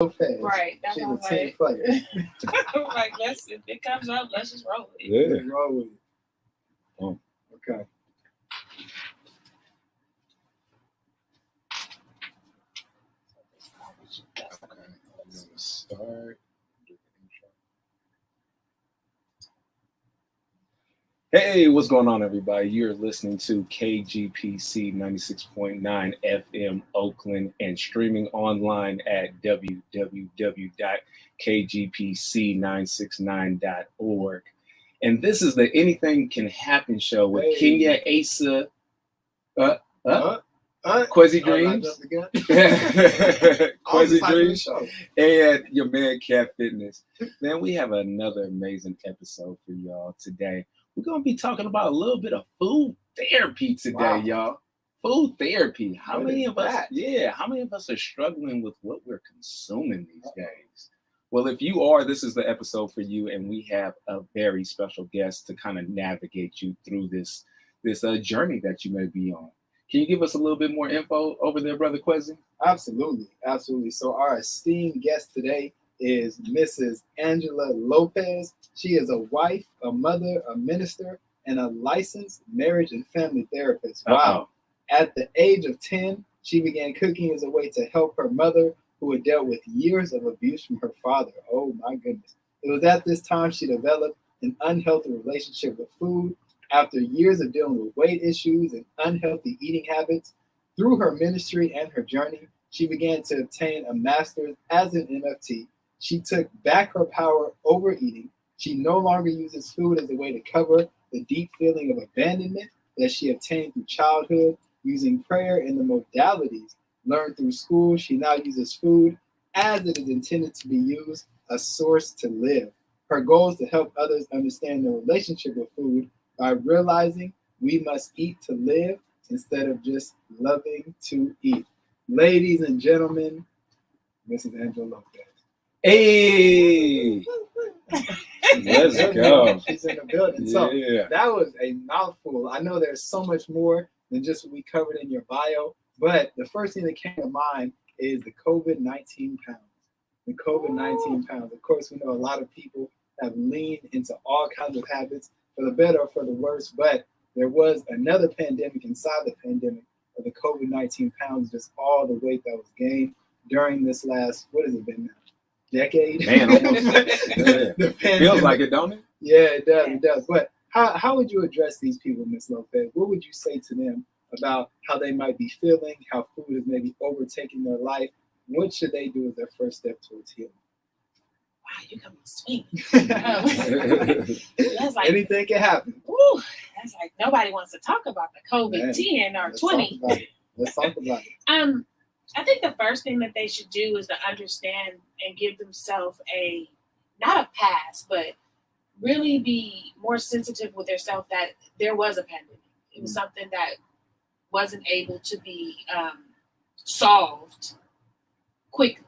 Lopez. Right. That's She's what a I'm team like. player. I'm like, if it comes up, let's just roll with it. Yeah. Let's roll with it. Oh. Okay. Okay. I'm gonna start. Hey, what's going on, everybody? You're listening to KGPC 96.9 FM Oakland and streaming online at www.kgpc969.org. And this is the Anything Can Happen show with Kenya Asa, Quasi Dreams, Quasi Dreams, and your man Cat Fitness. Man, we have another amazing episode for y'all today. We're going to be talking about a little bit of food therapy today, y'all. Food therapy. How many of us are struggling with what we're consuming these days? Well, if you are, this is the episode for you, and we have a very special guest to kind of navigate you through this journey that you may be on. Can you give us a little bit more info over there, Brother Quezzy? Absolutely. So our esteemed guest today is Mrs. Angela Lopez. She is a wife, a mother, a minister, and a licensed marriage and family therapist. Wow. At the age of 10, she began cooking as a way to help her mother, who had dealt with years of abuse from her father. Oh my goodness. It was at this time she developed an unhealthy relationship with food. After years of dealing with weight issues and unhealthy eating habits, through her ministry and her journey, she began to obtain a master's as an MFT. She took back her power over eating. She no longer uses food as a way to cover the deep feeling of abandonment that she obtained through childhood. Using prayer and the modalities learned through school, she now uses food as it is intended to be used, a source to live. Her goal is to help others understand their relationship with food by realizing we must eat to live instead of just loving to eat. Ladies and gentlemen, Mrs. Angela Lopez. Hey! Let's go. She's in the building. So that was a mouthful. I know there's so much more than just what we covered in your bio, but the first thing that came to mind is the COVID-19 pounds. The COVID-19 pounds. Of course, we know a lot of people have leaned into all kinds of habits, for the better or for the worse, but there was another pandemic inside the pandemic of the COVID-19 pounds, just all the weight that was gained during this last, what has it been now? Decade? Man, almost. It feels like it, don't it? Yeah, it does. It does. But how would you address these people, Ms. Lopez? What would you say to them about how they might be feeling, how food is maybe overtaking their life? What should they do as their first step towards healing? Wow, you coming swinging. That's like anything can happen. Ooh, that's like nobody wants to talk about the COVID-10 or 20. Let's talk about it. I think the first thing that they should do is to understand and give themselves not a pass, but really be more sensitive with themselves that there was a pandemic. It was something that wasn't able to be solved quickly.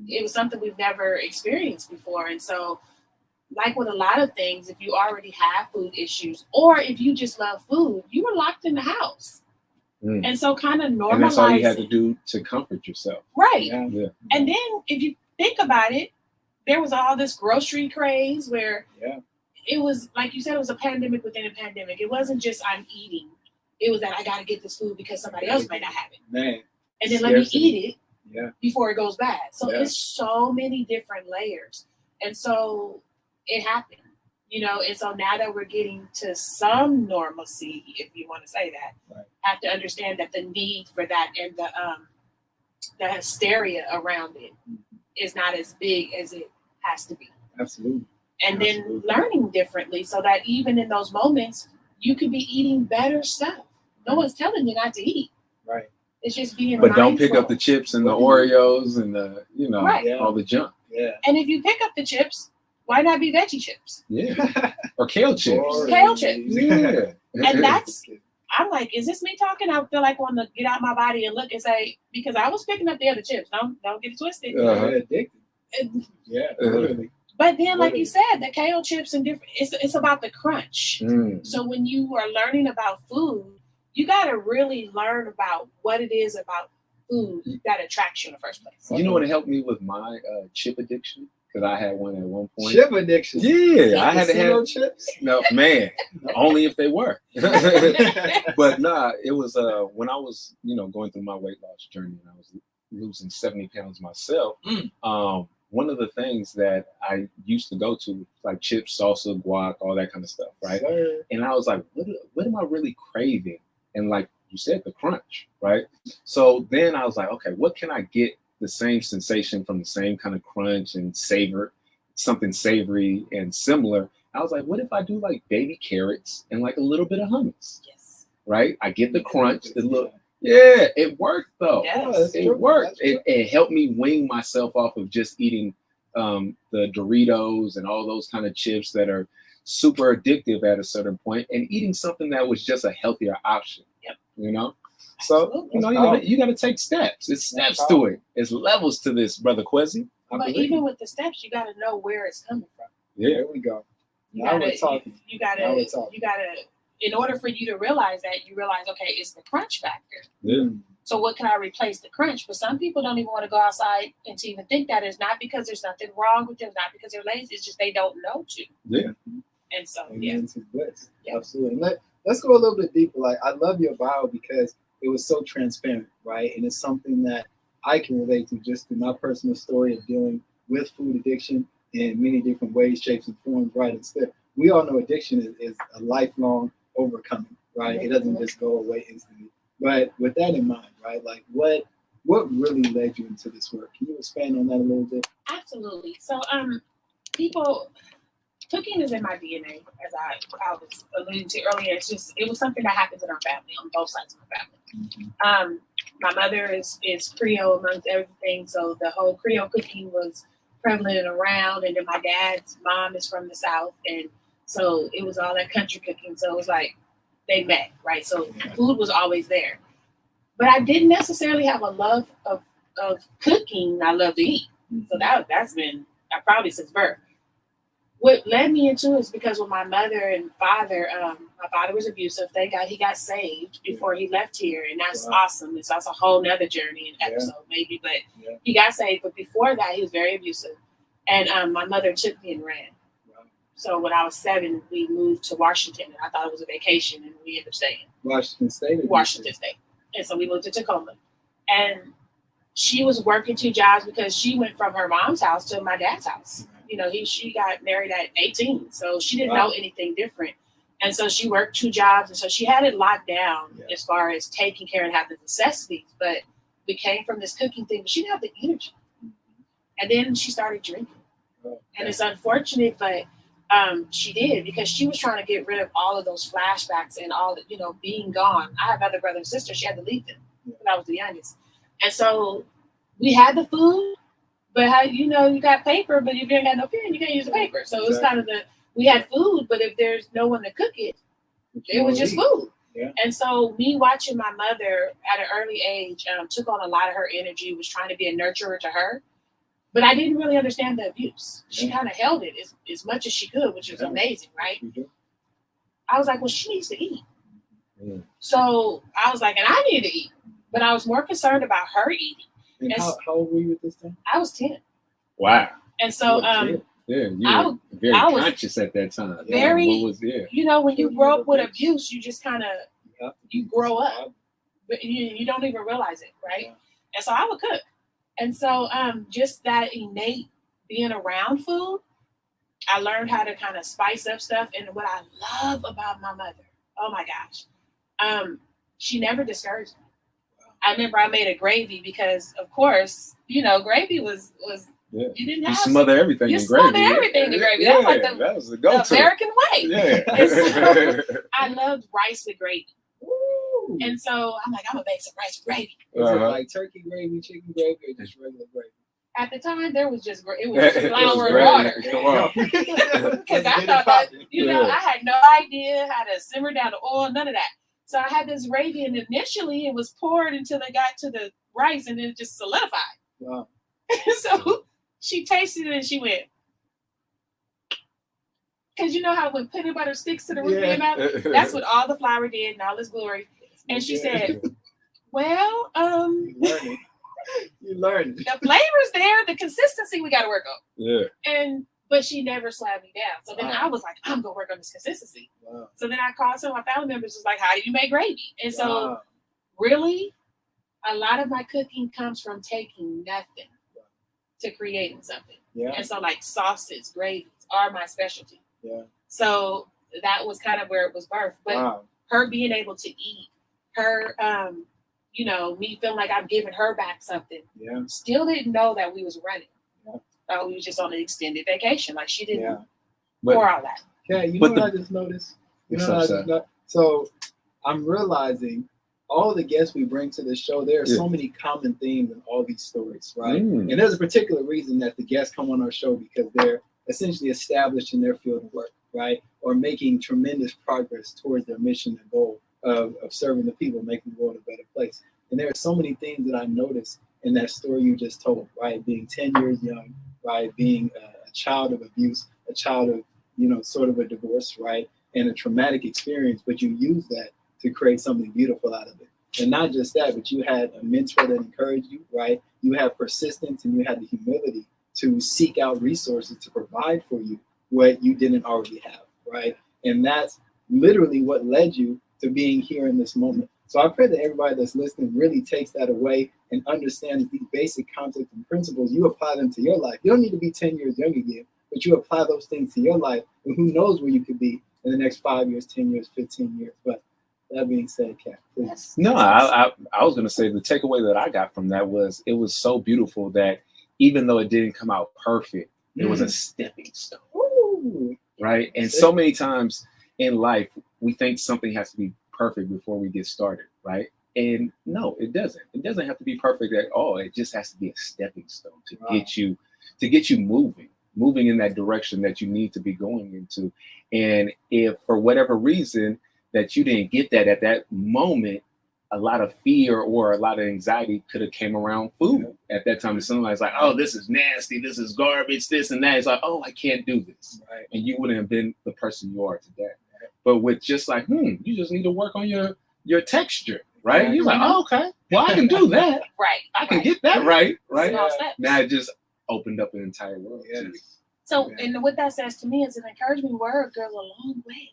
It was something we've never experienced before. And so, like with a lot of things, if you already have food issues, or if you just love food, you were locked in the house. And so kind of normalize. And that's all you had to do to comfort yourself. Right. Yeah. And then if you think about it, there was all this grocery craze where it was, like you said, it was a pandemic within a pandemic. It wasn't just I'm eating. It was that I got to get this food because somebody else might not have it. Man. And then let me eat it before it goes bad. So it's so many different layers. And so it happened. And so now that we're getting to some normalcy, if you want to say that, have to understand that the need for that and the hysteria around it is not as big as it has to be. Absolutely. And then learning differently so that even in those moments, you could be eating better stuff. No one's telling you not to eat. Right. It's just being But mindful. don't pick up the chips and the Oreos and the, all the junk. Yeah. And if you pick up the chips, why not be veggie chips? Yeah. Or kale chips. Kale chips. Yeah. And I'm like, is this me talking? I feel like I want to get out my body and look and say, because I was picking up the other chips. Don't get it twisted. Addicted. Yeah, literally. But then, like you said, the kale chips and different, it's about the crunch. So when you are learning about food, you got to really learn about what it is about food that attracts you in the first place. You know what helped me with my chip addiction? Because I had one at one point. Chip addiction. Yeah, I had to have chips. No, man, only if they were. But nah, it was when I was, going through my weight loss journey and I was losing 70 pounds myself. One of the things that I used to go to, like chips, salsa, guac, all that kind of stuff, right? Sir. And I was like, what am I really craving? And like you said, the crunch, right? So then I was like, okay, what can I get the same sensation from the same kind of crunch and savor, something savory and similar? I was like, what if I do like baby carrots and like a little bit of hummus? Yes. Right? I get the crunch, the look. Yeah, it worked though. Yes. It worked. It helped me wean myself off of just eating the Doritos and all those kind of chips that are super addictive at a certain point, and eating something that was just a healthier option. Yep. So you gotta take steps. It's steps to it. It's levels to this, brother Quezzy. But even with the steps, you got to know where it's coming from. Yeah, there we go. You Now gotta, we're talking. you gotta. In order for you to realize that, you realize, okay, it's the crunch factor. Yeah. So what can I replace the crunch? But some people don't even want to go outside and to even think that. It's not because there's nothing wrong with them, not because they're lazy. It's just they don't know to. Yeah. And so, It's bliss. Yeah. Absolutely. Let's go a little bit deeper. Like, I love your bio because it was so transparent, right? And it's something that I can relate to just through my personal story of dealing with food addiction in many different ways, shapes, and forms, right? And still, we all know addiction is a lifelong overcoming, right? It doesn't just go away instantly. But with that in mind, right, like what really led you into this work? Can you expand on that a little bit? absolutely. So, cooking is in my DNA, as I was alluding to earlier. It was something that happens in our family, on both sides of my family. My mother is Creole amongst everything, so the whole Creole cooking was prevalent and around. And then my dad's mom is from the South, and so it was all that country cooking. So it was like they met, right? So food was always there. But I didn't necessarily have a love of cooking. I love to eat. So that's been probably since birth. What led me into it is because with my mother and father, my father was abusive. Thank God he got saved before he left here. And that's awesome. That's a whole nother journey and episode maybe, but he got saved. But before that, he was very abusive. And my mother took me and ran. So when I was 7, we moved to Washington, and I thought it was a vacation, and we ended up staying. Washington State? Washington State. And so we moved to Tacoma. And she was working 2 jobs because she went from her mom's house to my dad's house. She got married at 18, so she didn't know anything different. And so she worked 2 jobs, and so she had it locked down as far as taking care and having the necessities. But we came from this cooking thing, but she didn't have the energy. And then she started drinking. And it's unfortunate, but she did, because she was trying to get rid of all of those flashbacks and all the, being gone. I have other brothers and sisters. She had to leave them when I was the youngest. And so we had the food, but how, you got paper, but if you ain't got no pen, you can't use the paper. So it's kind of we had food, but if there's no one to cook it, it was just food. Yeah. And so me watching my mother at an early age took on a lot of her energy, was trying to be a nurturer to her. But I didn't really understand the abuse. She kind of held it as much as she could, which was amazing, right? I was like, well, she needs to eat. So I was like, and I need to eat. But I was more concerned about her eating. And how old were you at this time? I was 10. Wow. And so you were very conscious at that time. Very, when you grow up with abuse, you just kind of, you grow up. But you don't even realize it, right? Yeah. And so I would cook. And so just that innate being around food, I learned how to kind of spice up stuff. And what I love about my mother, oh my gosh, she never discouraged me. I remember I made a gravy because, of course, gravy was you didn't have smother everything in gravy. You smother everything in gravy. That was like that was the go-to. American way. Yeah. And so I loved rice with gravy. Ooh. And so I'm like, I'm gonna make some rice with gravy. Was it like turkey gravy, chicken gravy, or just regular gravy? At the time, there was just flour and water. Because I thought that, I had no idea how to simmer down the oil, none of that. So I had this gravy, and initially it was poured until they got to the rice, and then it just solidified. Wow. So she tasted it, and she went, because you know how when peanut butter sticks to the roof of your mouth? That's what all the flour did and all its glory. And she said, Well, You learning. You learning. the flavor's there, the consistency we got to work on. Yeah. But she never slammed me down. So then Wow. I was like, I'm gonna work on this consistency. Wow. So then I called some of my family members, was like, how do you make gravy? And so Wow. really, a lot of my cooking comes from taking nothing to creating something. Yeah. And so like sauces, gravies are my specialty. Yeah. So that was kind of where it was birthed. But Wow. her being able to eat, her you know, me feeling like I'm giving her back something. Yeah. Still didn't know that we was running. Yeah. Thought we was just on an extended vacation. Like she didn't Yeah. pour all that. Yeah. You know But what I just noticed? You know What's what I up, just noticed? So I'm realizing all the guests we bring to the show, there are so many common themes in all these stories, right? And there's a particular reason that the guests come on our show because they're essentially established in their field of work, right? Or making tremendous progress towards their mission and goal of serving the people, making the world a better place. And there are so many things that I noticed in that story you just told, right? Being 10 years young, right? Being a child of abuse, a child of, you know, sort of a divorce, right? And a traumatic experience, but you use that to create something beautiful out of it. And not just that, but you had a mentor that encouraged you, right? You had persistence and you had the humility to seek out resources to provide for you what you didn't already have, right? And that's literally what led you to being here in this moment. So I pray that everybody that's listening really takes that away and understands these basic concepts and principles. You apply them to your life. You don't need to be 10 years young again, but you apply those things to your life. And who knows where you could be in the next 5 years, 10 years, 15 years. But that being said, Kat, please. No, I was going to say the takeaway that I got from that was it was so beautiful that even though it didn't come out perfect, it was a stepping stone. Ooh. Right? And so many times in life, we think something has to be perfect before we get started, right? And no, it doesn't. It doesn't have to be perfect at all. It just has to be a stepping stone to get you moving in that direction that you need to be going into. And if for whatever reason that you didn't get that at that moment, a lot of fear or a lot of anxiety could have came around food at that time. And somebody's like, oh, this is nasty, this is garbage, this and that. It's like, oh, I can't do this. Right. And you wouldn't have been the person you are today. Right. But with just like, you just need to work on your texture, right? You're like, oh, okay, well, I can do that. Right. I can get that right. Small steps. Now it just opened up an entire world. Yes. So, and what that says to me is an encouragement word goes a long way.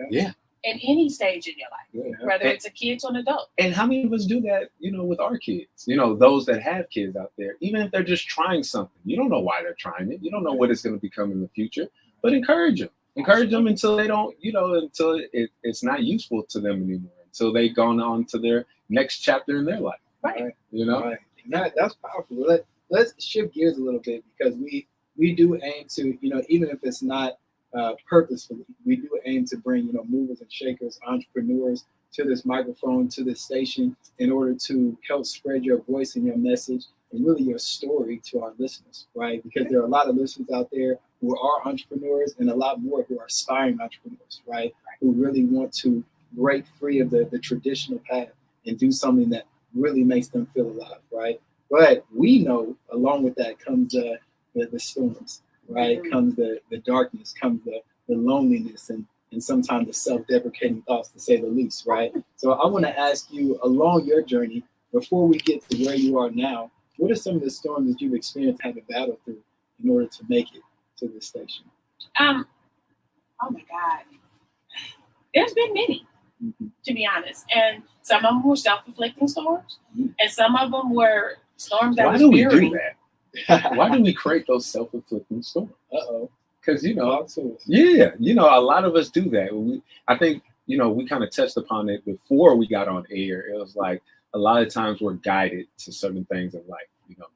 Yeah. In any stage in your life, whether it's a kid to an adult. And how many of us do that, with our kids? Those that have kids out there, even if they're just trying something, you don't know why they're trying it. You don't know what it's going to become in the future, but encourage them. Encourage them until they don't, until it's not useful to them anymore, until they've gone on to their next chapter in their life. Right. Right. That's powerful. Let's shift gears a little bit because we do aim to, even if it's not purposefully, we do aim to bring, movers and shakers, entrepreneurs to this microphone, to this station in order to help spread your voice and your message and really your story to our listeners, right? Because there are a lot of listeners out there who are entrepreneurs and a lot more who are aspiring entrepreneurs, right? Who really want to break free of the traditional path and do something that really makes them feel alive, right? But we know along with that comes the storms, right? Comes the darkness, comes the loneliness, and sometimes the self-deprecating thoughts, to say the least, right? So I want to ask you, along your journey, before we get to where you are now, what are some of the storms that you've experienced, had to battle through in order to make it to this station? Oh my God. There's been many, to be honest. And some of them were self-inflicting storms, and some of them were storms that Why do we do that? Why do we create those self-inflicting storms? Because a lot of us do that. I think we kind of touched upon it before we got on air. It was like a lot of times we're guided to certain things in life.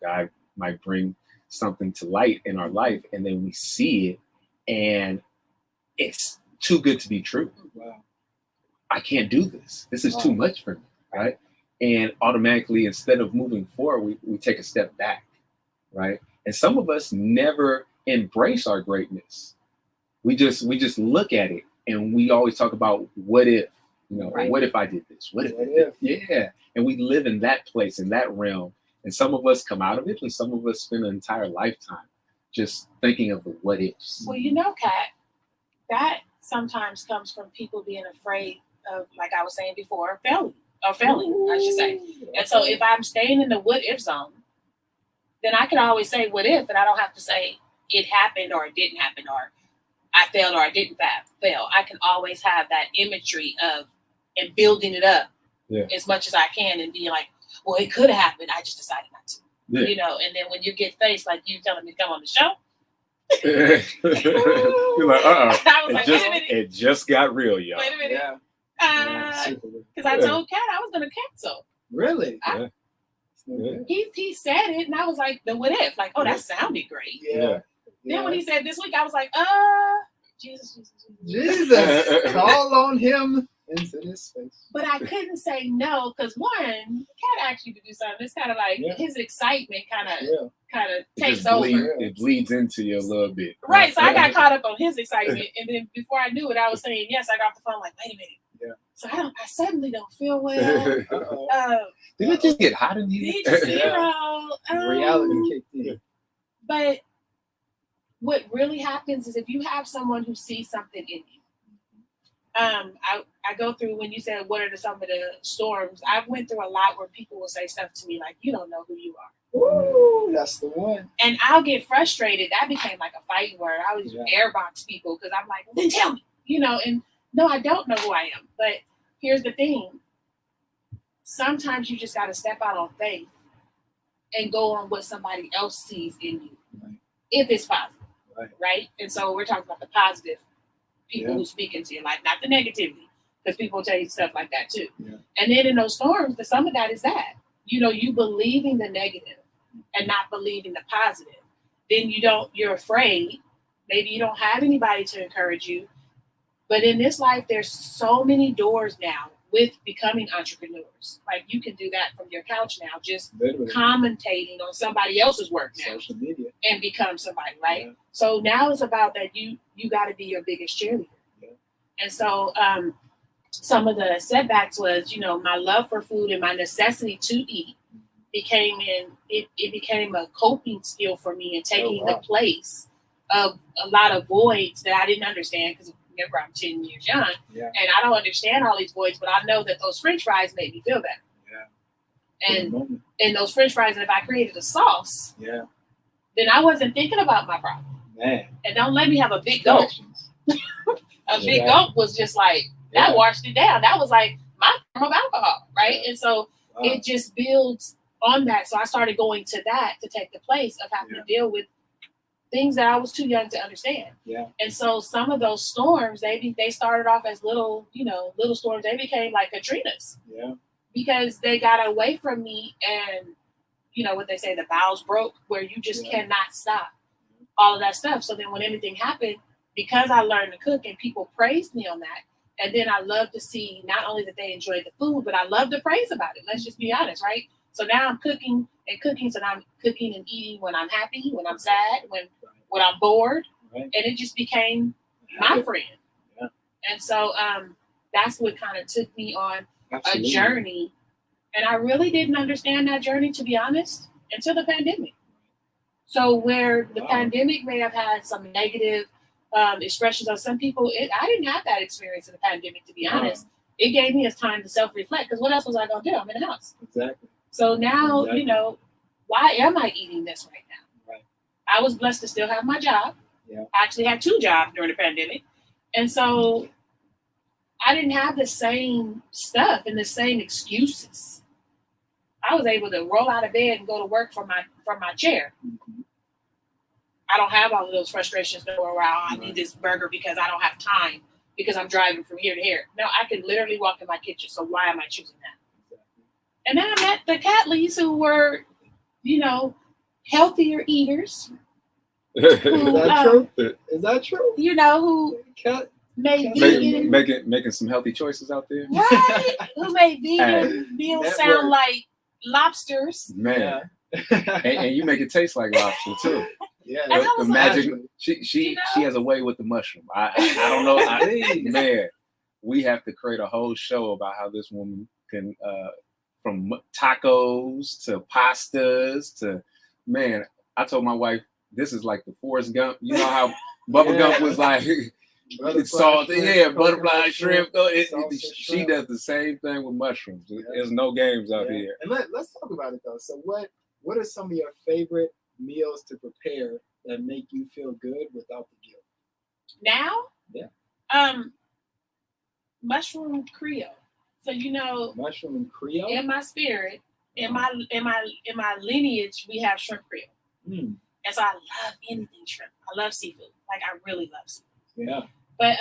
God might bring something to light in our life, and then we see it, and it's too good to be true. Wow, I can't do this. This is too much for me, right? And automatically, instead of moving forward, we take a step back. Right. And some of us never embrace our greatness. We just look at it, and we always talk about what if, what if I did this? What if? Yeah. And we live in that place, in that realm. And some of us come out of it, and some of us spend an entire lifetime just thinking of the what ifs. Well, Kat, that sometimes comes from people being afraid of, like I was saying before, failure. or failing, I should say. And so if I'm staying in the what if zone, then I can always say what if, and I don't have to say it happened or it didn't happen or I failed or I didn't fail. I can always have that imagery of and building it up as much as I can and be like, well, it could have happened. I just decided not to. Yeah. You know, and then when you get faced like you telling me to come on the show, you're like, I was like, wait a minute. It just got real, y'all. Wait a minute. Yeah. Because I told Kat I was going to cancel. Really? He said it, and I was like, the what if? Like, oh, that sounded great. Yeah. Then when he said this week, I was like, Jesus. Call on him into this space. But I couldn't say no because one, Kat asked you to do something. It's kind of like his excitement kind of takes over. It bleeds into you a little bit. Right. So I got caught up on his excitement, and then before I knew it, I was saying yes. I got off the phone like, wait a minute. Yeah. So I suddenly don't feel well. Did it just get hot in here? Reality kicked in. But what really happens is if you have someone who sees something in you. I go through when you said what are some of the storms. I went through a lot where people will say stuff to me like, you don't know who you are. Ooh, that's the one. And I'll get frustrated. That became like a fighting word. I was airbox people because I'm like, well, then tell me, you know. And no, I don't know who I am. But here's the thing. Sometimes you just got to step out on faith and go on what somebody else sees in you, if it's positive, right? And so we're talking about the positive people who speak into your life, not the negativity, because people tell you stuff like that too. Yeah. And then in those storms, some of that is that, you know, you believing the negative and not believing the positive. Then you're afraid. Maybe you don't have anybody to encourage you. But in this life, there's so many doors now with becoming entrepreneurs. Like you can do that from your couch now, just commentating on somebody else's work now. Social media. And become somebody, right? Yeah. So now it's about that you got to be your biggest cheerleader. Yeah. And so some of the setbacks was, you know, my love for food and my necessity to eat became a coping skill for me and taking the place of a lot of voids that I didn't understand because remember, I'm 10 years young, and I don't understand all these voids, but I know that those French fries made me feel better. Yeah. And those French fries, and if I created a sauce, then I wasn't thinking about my problem. Man. And don't let me have a big gulp. Big gulp was just like, that washed it down. That was like my form of alcohol, right? And so it just builds on that. So I started going to that to take the place of having to deal with things that I was too young to understand. Yeah. And so some of those storms, they started off as little storms. They became like Katrinas. Yeah. Because they got away from me and, you know, what they say, the bowels broke, where you just cannot stop all of that stuff. So then when anything happened, because I learned to cook and people praised me on that, and then I love to see not only that they enjoyed the food, but I love to praise about it. Let's just be honest, right? So now I'm cooking. So now I'm cooking and eating when I'm happy, when I'm sad, when I'm bored, and it just became my friend. Yeah. And so that's what kind of took me on a journey. And I really didn't understand that journey, to be honest, until the pandemic. So where the pandemic may have had some negative expressions on some people, I didn't have that experience in the pandemic, to be honest. It gave me a time to self-reflect, because what else was I going to do? I'm in the house. Exactly. So now, you know, why am I eating this right now? Right. I was blessed to still have my job. Yeah. I actually had 2 jobs during the pandemic. And so I didn't have the same stuff and the same excuses. I was able to roll out of bed and go to work from my chair. Mm-hmm. I don't have all of those frustrations no more where I need this burger because I don't have time because I'm driving from here to here. No, I can literally walk in my kitchen. So why am I choosing that? And then I met the Catleys who were, you know, healthier eaters. Is that true? You know, who making some healthy choices out there. Right. Who made vegan meals sound like lobsters. Man. and you make it taste like lobster too. Yeah, the magic. She has a way with the mushroom. I don't know. Man, we have to create a whole show about how this woman can, from tacos to pastas to, man. I told my wife this is like the Forrest Gump. You know how Bubba Gump was like, Salt, yeah, butterfly shrimp. shrimp. She does the same thing with mushrooms. Yeah. There's no games out here. And let's talk about it though. So what are some of your favorite meals to prepare that make you feel good without the guilt? Now? Yeah. Mushroom Creole. So mushroom Creole? In my spirit, in my lineage, we have shrimp Creole. Mm. And so I love anything shrimp. I love seafood. Like I really love seafood. Yeah. But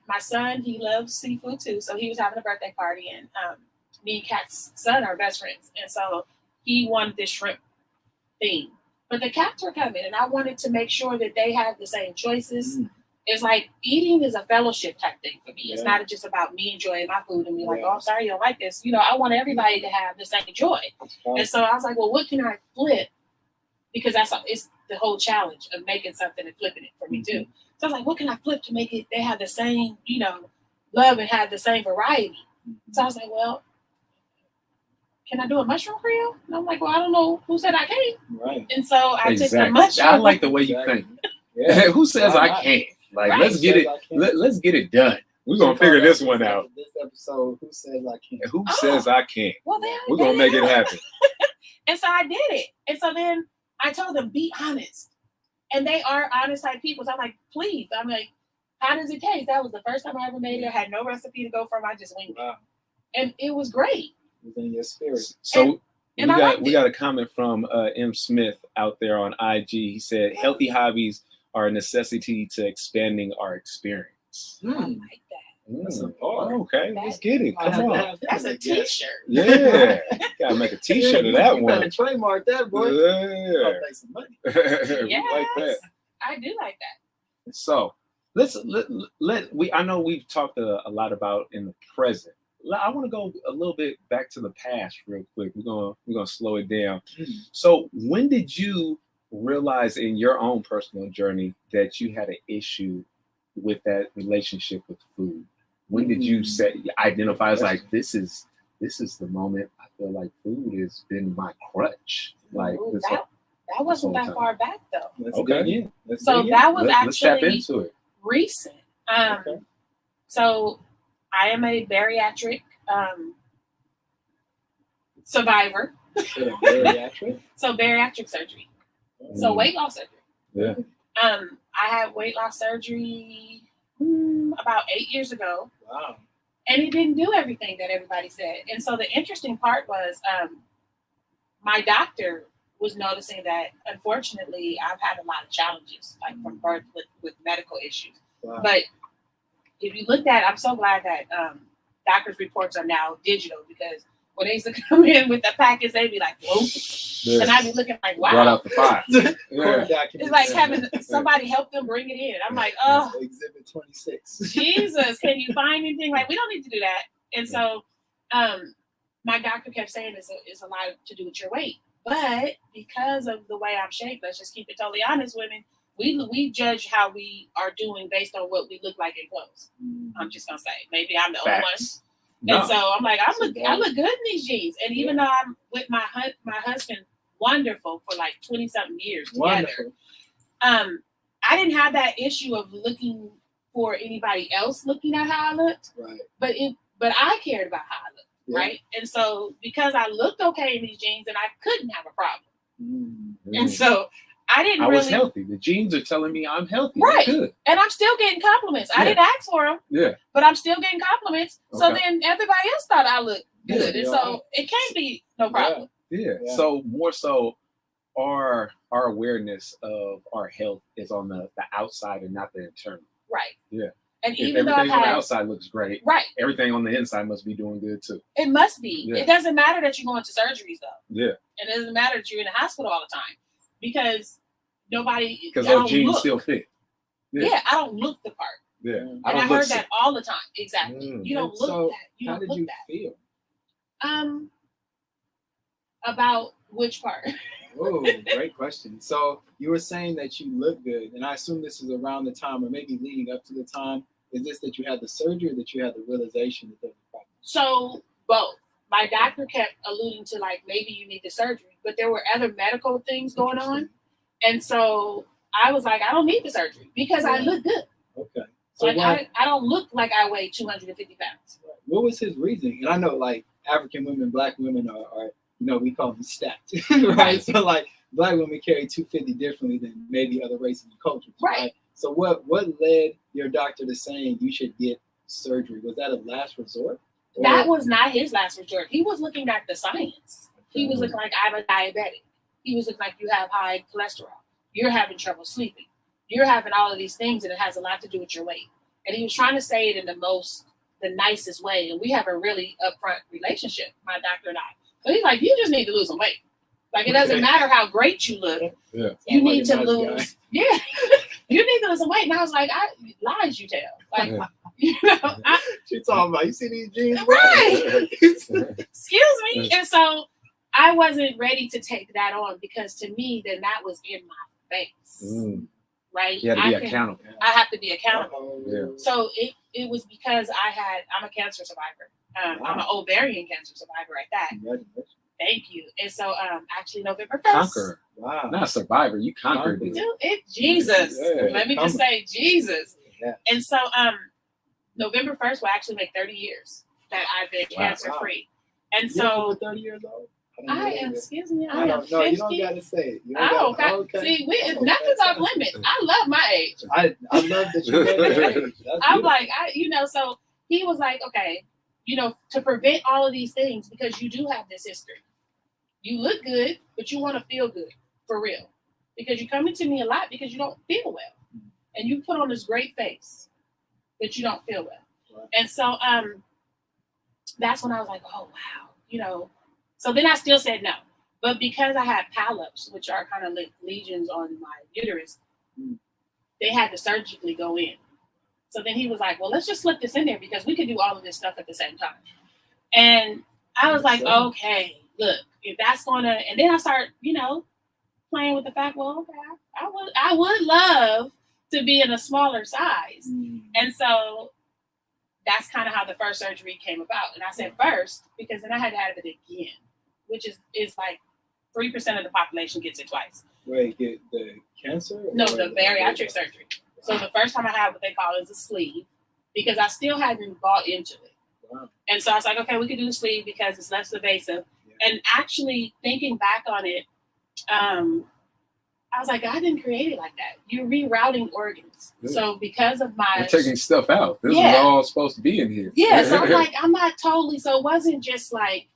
my son, he loves seafood too. So he was having a birthday party, and me and Kat's son are best friends. And so he wanted this shrimp thing. But the cats were coming, and I wanted to make sure that they had the same choices. Mm. It's like eating is a fellowship type thing for me. Yeah. It's not just about me enjoying my food and be like, oh, I'm sorry you don't like this. I want everybody to have the same joy. And so I was like, well, what can I flip? Because it's the whole challenge of making something and flipping it for me too. So I was like, what can I flip to make it, they have the same, love and have the same variety. So I was like, well, can I do a mushroom Creole? And I'm like, well, I don't know who said I can't. Right. And so I took the mushroom. I like the way you think. Yeah. Who says I can't? Like, right. Let's get it. Let's get it done. We're gonna figure this one out. This episode, who says I can't? Who says I can't? Well, we're gonna make it happen. And so I did it. And so then I told them, be honest. And they are honest type people. So I'm like, please. I'm like, how does it taste? That was the first time I ever made it. I had no recipe to go from. I just winged it. And it was great. It was in your spirit. So we got a comment from M. Smith out there on IG. He said, healthy hobbies are a necessity to expanding our experience. I like that. That's a bar. Okay, let's get it. Come on. That's a t-shirt. Yeah. Gotta make a t-shirt of that one. You gotta trademark that, boy. Yeah. I'll make some money. Yes. Like that. I do like that. So I know we've talked a lot about in the present. I want to go a little bit back to the past real quick. We're gonna slow it down. So when did you realize in your own personal journey that you had an issue with that relationship with food? When did you identify as like, this is the moment I feel like food has been my crutch? Like that wasn't that far back though. Okay. That was let's tap actually into it. Recent. Okay. So I am a bariatric survivor. Bariatric? So bariatric surgery. So weight loss surgery. Yeah. I had weight loss surgery about 8 years ago. Wow. And it didn't do everything that everybody said. And so the interesting part was my doctor was noticing that, unfortunately, I've had a lot of challenges, like from birth with medical issues. Wow. But if you looked at, I'm so glad that doctors' reports are now digital, because when they used to come in with the package, they'd be like, whoa. Yes. And I'd be looking like, wow. Brought out the file. It's like having somebody help them bring it in. I'm like, oh. Exhibit 26. Jesus, can you find anything? Like, we don't need to do that. And so my doctor kept saying it's a lot to do with your weight. But because of the way I'm shaped, let's just keep it totally honest, women, we judge how we are doing based on what we look like in clothes. I'm just going to say. Maybe I'm the only one. No. And so I'm like, I look good in these jeans. And even though I'm with my husband, wonderful, for like 20-something years together, I didn't have that issue of looking for anybody else looking at how I looked. Right. But I cared about how I looked. Yeah. Right. And so because I looked okay in these jeans, and I couldn't have a problem. And so I was healthy. The jeans are telling me I'm healthy. Right. Good. And I'm still getting compliments. I didn't ask for them. Yeah. But I'm still getting compliments. Okay. So then everybody else thought I looked good. And so it can't be no problem. Yeah. So more so our awareness of our health is on the outside and not the internal. Right. Yeah. And if even though everything on the outside looks great, right, everything on the inside must be doing good too. It must be. Yeah. It doesn't matter that you're going to surgeries though. Yeah. And it doesn't matter that you're in the hospital all the time, because because those jeans still fit. Yeah, I don't look the part. Yeah. And I heard that all the time. Exactly. You don't look that. You how don't did you that. feel? About which part? Oh, great question. So you were saying that you look good, and I assume this is around the time, or maybe leading up to the time. Is this that you had the surgery, or that you had the realization that there was a problem? So both. My doctor kept alluding to like, maybe you need the surgery, but there were other medical things going on. And so I was like, I don't need the surgery because I look good. Okay. So Like I don't look like I weigh 250 pounds. What was his reasoning? And I know like African women, black women are we call them stacked, right? So like black women carry 250 differently than maybe other races and cultures, right? So what led your doctor to saying you should get surgery? Was that a last resort? That was not his last resort. He was looking at the science. He was looking like, I'm a diabetic. He was looking like you have high cholesterol. You're having trouble sleeping. You're having all of these things, and it has a lot to do with your weight. And he was trying to say it in the nicest way. And we have a really upfront relationship, my doctor and I. So he's like, you just need to lose some weight. Like, it doesn't matter how great you look. Yeah. You need to lose. Yeah. You need to lose some weight. And I was like, lies you tell. Like, she's talking about, you see these jeans? Right. Excuse me. And so I wasn't ready to take that on because to me, then that was in my face. Right? You had to be accountable. I have to be accountable. Yeah. So it was because I'm a cancer survivor. I'm an ovarian cancer survivor at that. Congratulations. Thank you. And so actually November 1st. Conqueror. Wow. Not a survivor. You conquered it. Dude, Jesus. Yeah. Let me just say Jesus. Yeah. And so November 1st will actually make 30 years that I've been cancer free. And so 30 years old? I am, excuse me, I am 50. No, you don't got to say it. Okay. See, nothing's off limits. I love my age. I love that you know that age. I'm like, so he was like, okay, to prevent all of these things, because you do have this history. You look good, but you want to feel good, for real. Because you come into me a lot because you don't feel well. And you put on this great face, but you don't feel well. Right. And so that's when I was like, oh, wow, So then I still said no. But because I had polyps, which are kind of like lesions on my uterus, they had to surgically go in. So then he was like, well, let's just slip this in there because we could do all of this stuff at the same time. And I was like, okay, look, if that's going to, and then I start, playing with the fact, well, okay, I would love to be in a smaller size. And so that's kind of how the first surgery came about. And I said first, because then I had to have it again, which is like 3% of the population gets it twice. Wait, get the cancer? No, the bariatric surgery. So the first time I had what they call is a sleeve, because I still hadn't bought into it. Wow. And so I was like, okay, we could do the sleeve because it's less invasive. Yeah. And actually thinking back on it, I was like, God didn't create it like that. You're rerouting organs. Yeah. So because of my... You're taking stuff out. This is all supposed to be in here. Yeah, so I'm like, I'm not totally... So it wasn't just like...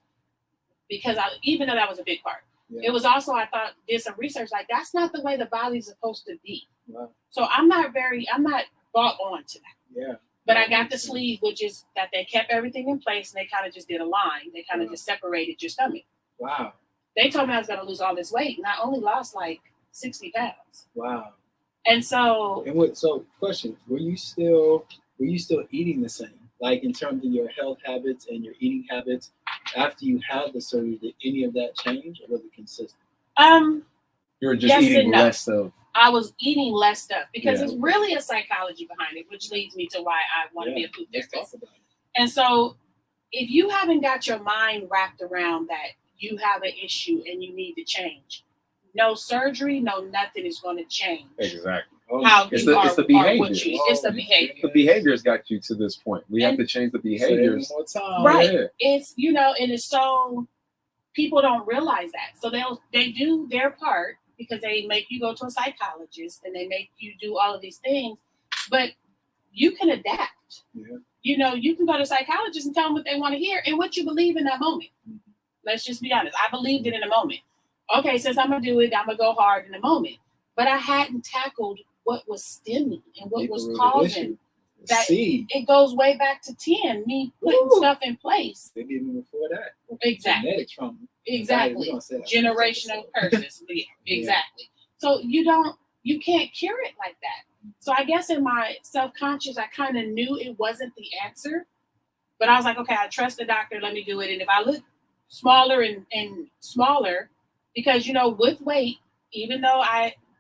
Because even though that was a big part. Yeah. It was also, I thought, did some research, like, that's not the way the body's supposed to be. Wow. So I'm not bought on to that. Yeah. But I got the sleeve, which is that they kept everything in place and they kind of just did a line. They kind of just separated your stomach. Wow. They told me I was going to lose all this weight, and I only lost like 60 pounds. Wow. And so... question, were you still eating the same? Like in terms of your health habits and your eating habits after you had the surgery, did any of that change or was it consistent? You were just eating less of... I was eating less stuff because it's really a psychology behind it, which leads me to why I want to be a food therapist. And so if you haven't got your mind wrapped around that you have an issue and you need to change, no surgery, no nothing is going to change. Exactly. It's the behavior. It's the behavior. The behaviors got you to this point. We have to change the behaviors. Right. Yeah. It's, and it's so people don't realize that. So they do their part because they make you go to a psychologist and they make you do all of these things, but you can adapt. Yeah. You can go to a psychologist and tell them what they want to hear and what you believe in that moment. Mm-hmm. Let's just be honest. I believed it in a moment. Okay, since I'm going to do it, I'm going to go hard in a moment. But I hadn't tackled what was stemming and what was causing that. It goes way back to 10, me putting stuff in place. Maybe even before that. Exactly. Genetic trauma. Exactly. Generational curses. Exactly. So you can't cure it like that. So I guess in my self-conscious, I kind of knew it wasn't the answer, but I was like, okay, I trust the doctor. Let me do it. And if I look smaller and smaller, because, with weight, even though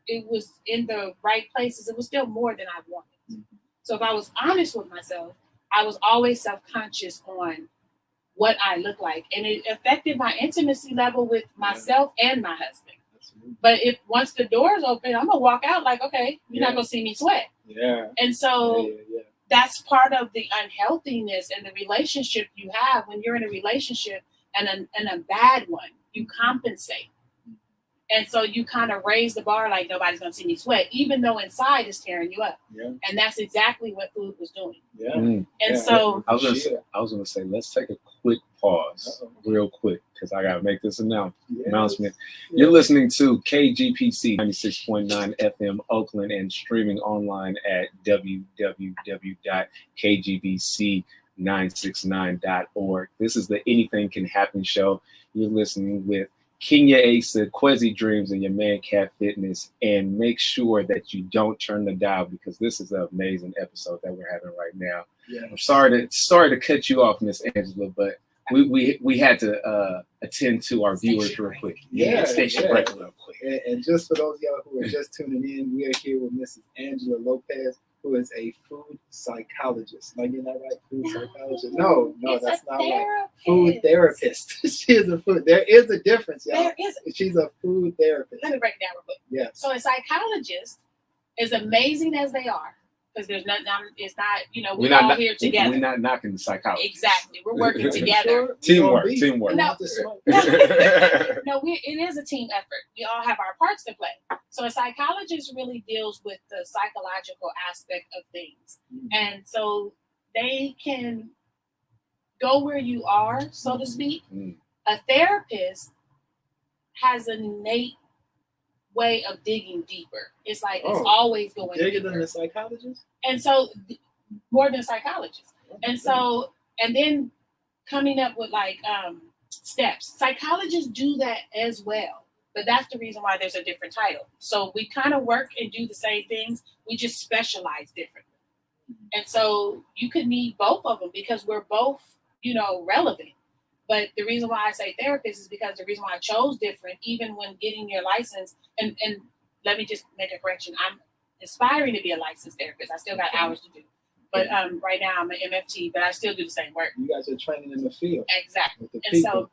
it was in the right places, it was still more than I wanted. Mm-hmm. So if I was honest with myself, I was always self-conscious on what I look like. And it affected my intimacy level with myself and my husband. Absolutely. But if once the door's open, I'm going to walk out like, okay, you're not going to see me sweat. Yeah. And so that's part of the unhealthiness and the relationship you have when you're in a relationship and a bad one. You compensate. And so you kind of raise the bar like nobody's going to see me sweat, even though inside is tearing you up. Yeah. And that's exactly what food was doing. Yeah. And so I was gonna say, let's take a quick pause, real quick, because I gotta make this announcement. You're listening to KGPC 96.9 FM Oakland and streaming online at www.kgbc969.org. This is the Anything Can Happen show. You're listening with Kenya Asa, Quezzy Dreams, and your man Cat Fitness. And make sure that you don't turn the dial, because this is an amazing episode that we're having right now. Yeah. I'm sorry to cut you off, Miss Angela, but we had to attend to our viewers real quick. Station break real quick. And just for those of y'all who are just tuning in, we are here with Mrs. Angela Lopez, who is a food psychologist. Am I getting that right? Food psychologist? No, that's not right. Food therapist. She is a food. There is a difference, y'all. There is. She's a food therapist. Let me break it down real quick. Yeah. So a psychologist, as amazing as they are, because there's nothing, it's not, we're all here together. We're not knocking the psychology. Exactly. We're working together. Teamwork. No, it is a team effort. We all have our parts to play. So a psychologist really deals with the psychological aspect of things. And so they can go where you are, so to speak. A therapist has an innate way of digging deeper. It's like it's always going bigger deeper. than the psychologist? And so more than psychologists. And so, and then coming up with like steps. Psychologists do that as well. But that's the reason why there's a different title. So we kind of work and do the same things. We just specialize differently. And so you could need both of them because we're both, relevant. But the reason why I say therapist is because the reason why I chose different, even when getting your license, and let me just make a correction. I'm aspiring to be a licensed therapist. I still got hours to do. But right now I'm an MFT, but I still do the same work. You guys are training in the field. Exactly. And so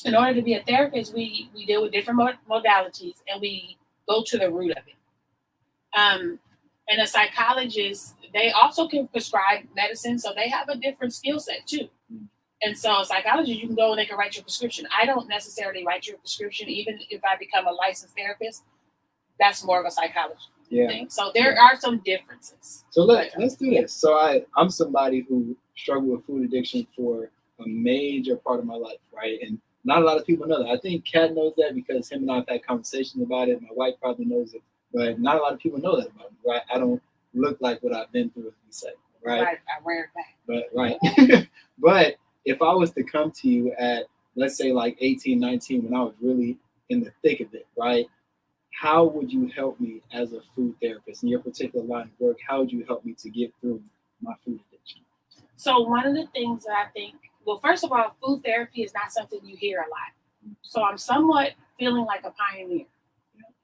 in order to be a therapist, we deal with different modalities and we go to the root of it. And a psychologist, they also can prescribe medicine, so they have a different skill set too. And so a psychologist, you can go and they can write your prescription. I don't necessarily write your prescription, even if I become a licensed therapist. That's more of a psychologist thing. So there are some differences. So let's do this. So I'm somebody who struggled with food addiction for a major part of my life, right? And not a lot of people know that. I think Kat knows that because him and I have had conversations about it. My wife probably knows it, but not a lot of people know that about me, right? I don't look like what I've been through, as we say, right? I wear it back. But but if I was to come to you at, let's say, like 18, 19, when I was really in the thick of it, right? How would you help me as a food therapist in your particular line of work? How would you help me to get through my food addiction? So one of the things that I think, well, first of all, food therapy is not something you hear a lot. So I'm somewhat feeling like a pioneer.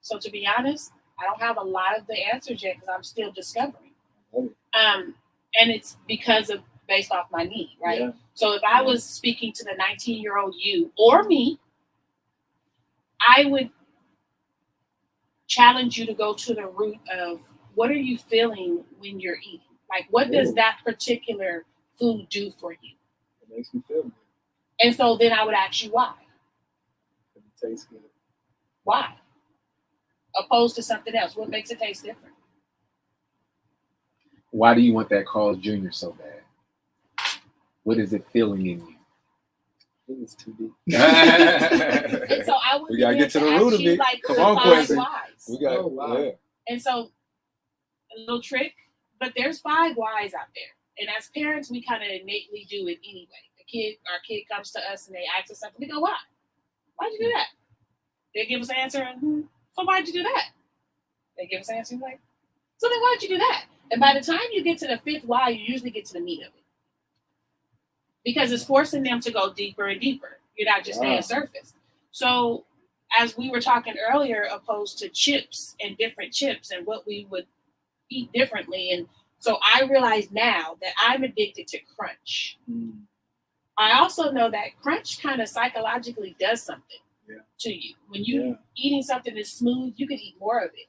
So to be honest, I don't have a lot of the answers yet because I'm still discovering. And it's based off my need, right? Yeah. So if I was speaking to the 19-year-old you or me, I would challenge you to go to the root of what are you feeling when you're eating? Like, what does that particular food do for you? It makes me feel good. And so then I would ask you why. It tastes good. Why? Opposed to something else. What makes it taste different? Why do you want that Carl's Jr. so bad? What is it feeling in you? It was too deep. And so I would we gotta get to the root of it. Like, come on, Quezzy. We got wow. And so a little trick, but there's 5 whys out there. And as parents, we kind of innately do it anyway. Our kid comes to us and they ask us something. We go, why? Why'd you do that? They give us an answer. So why'd you do that? They give us an answer like, so then why'd you do that? And by the time you get to the 5th why, you usually get to the meat of it. Because it's forcing them to go deeper and deeper. You're not just staying surface. So as we were talking earlier, opposed to chips and different chips and what we would eat differently. And so I realize now that I'm addicted to crunch. I also know that crunch kind of psychologically does something to you. When you eating something that's smooth, you can eat more of it.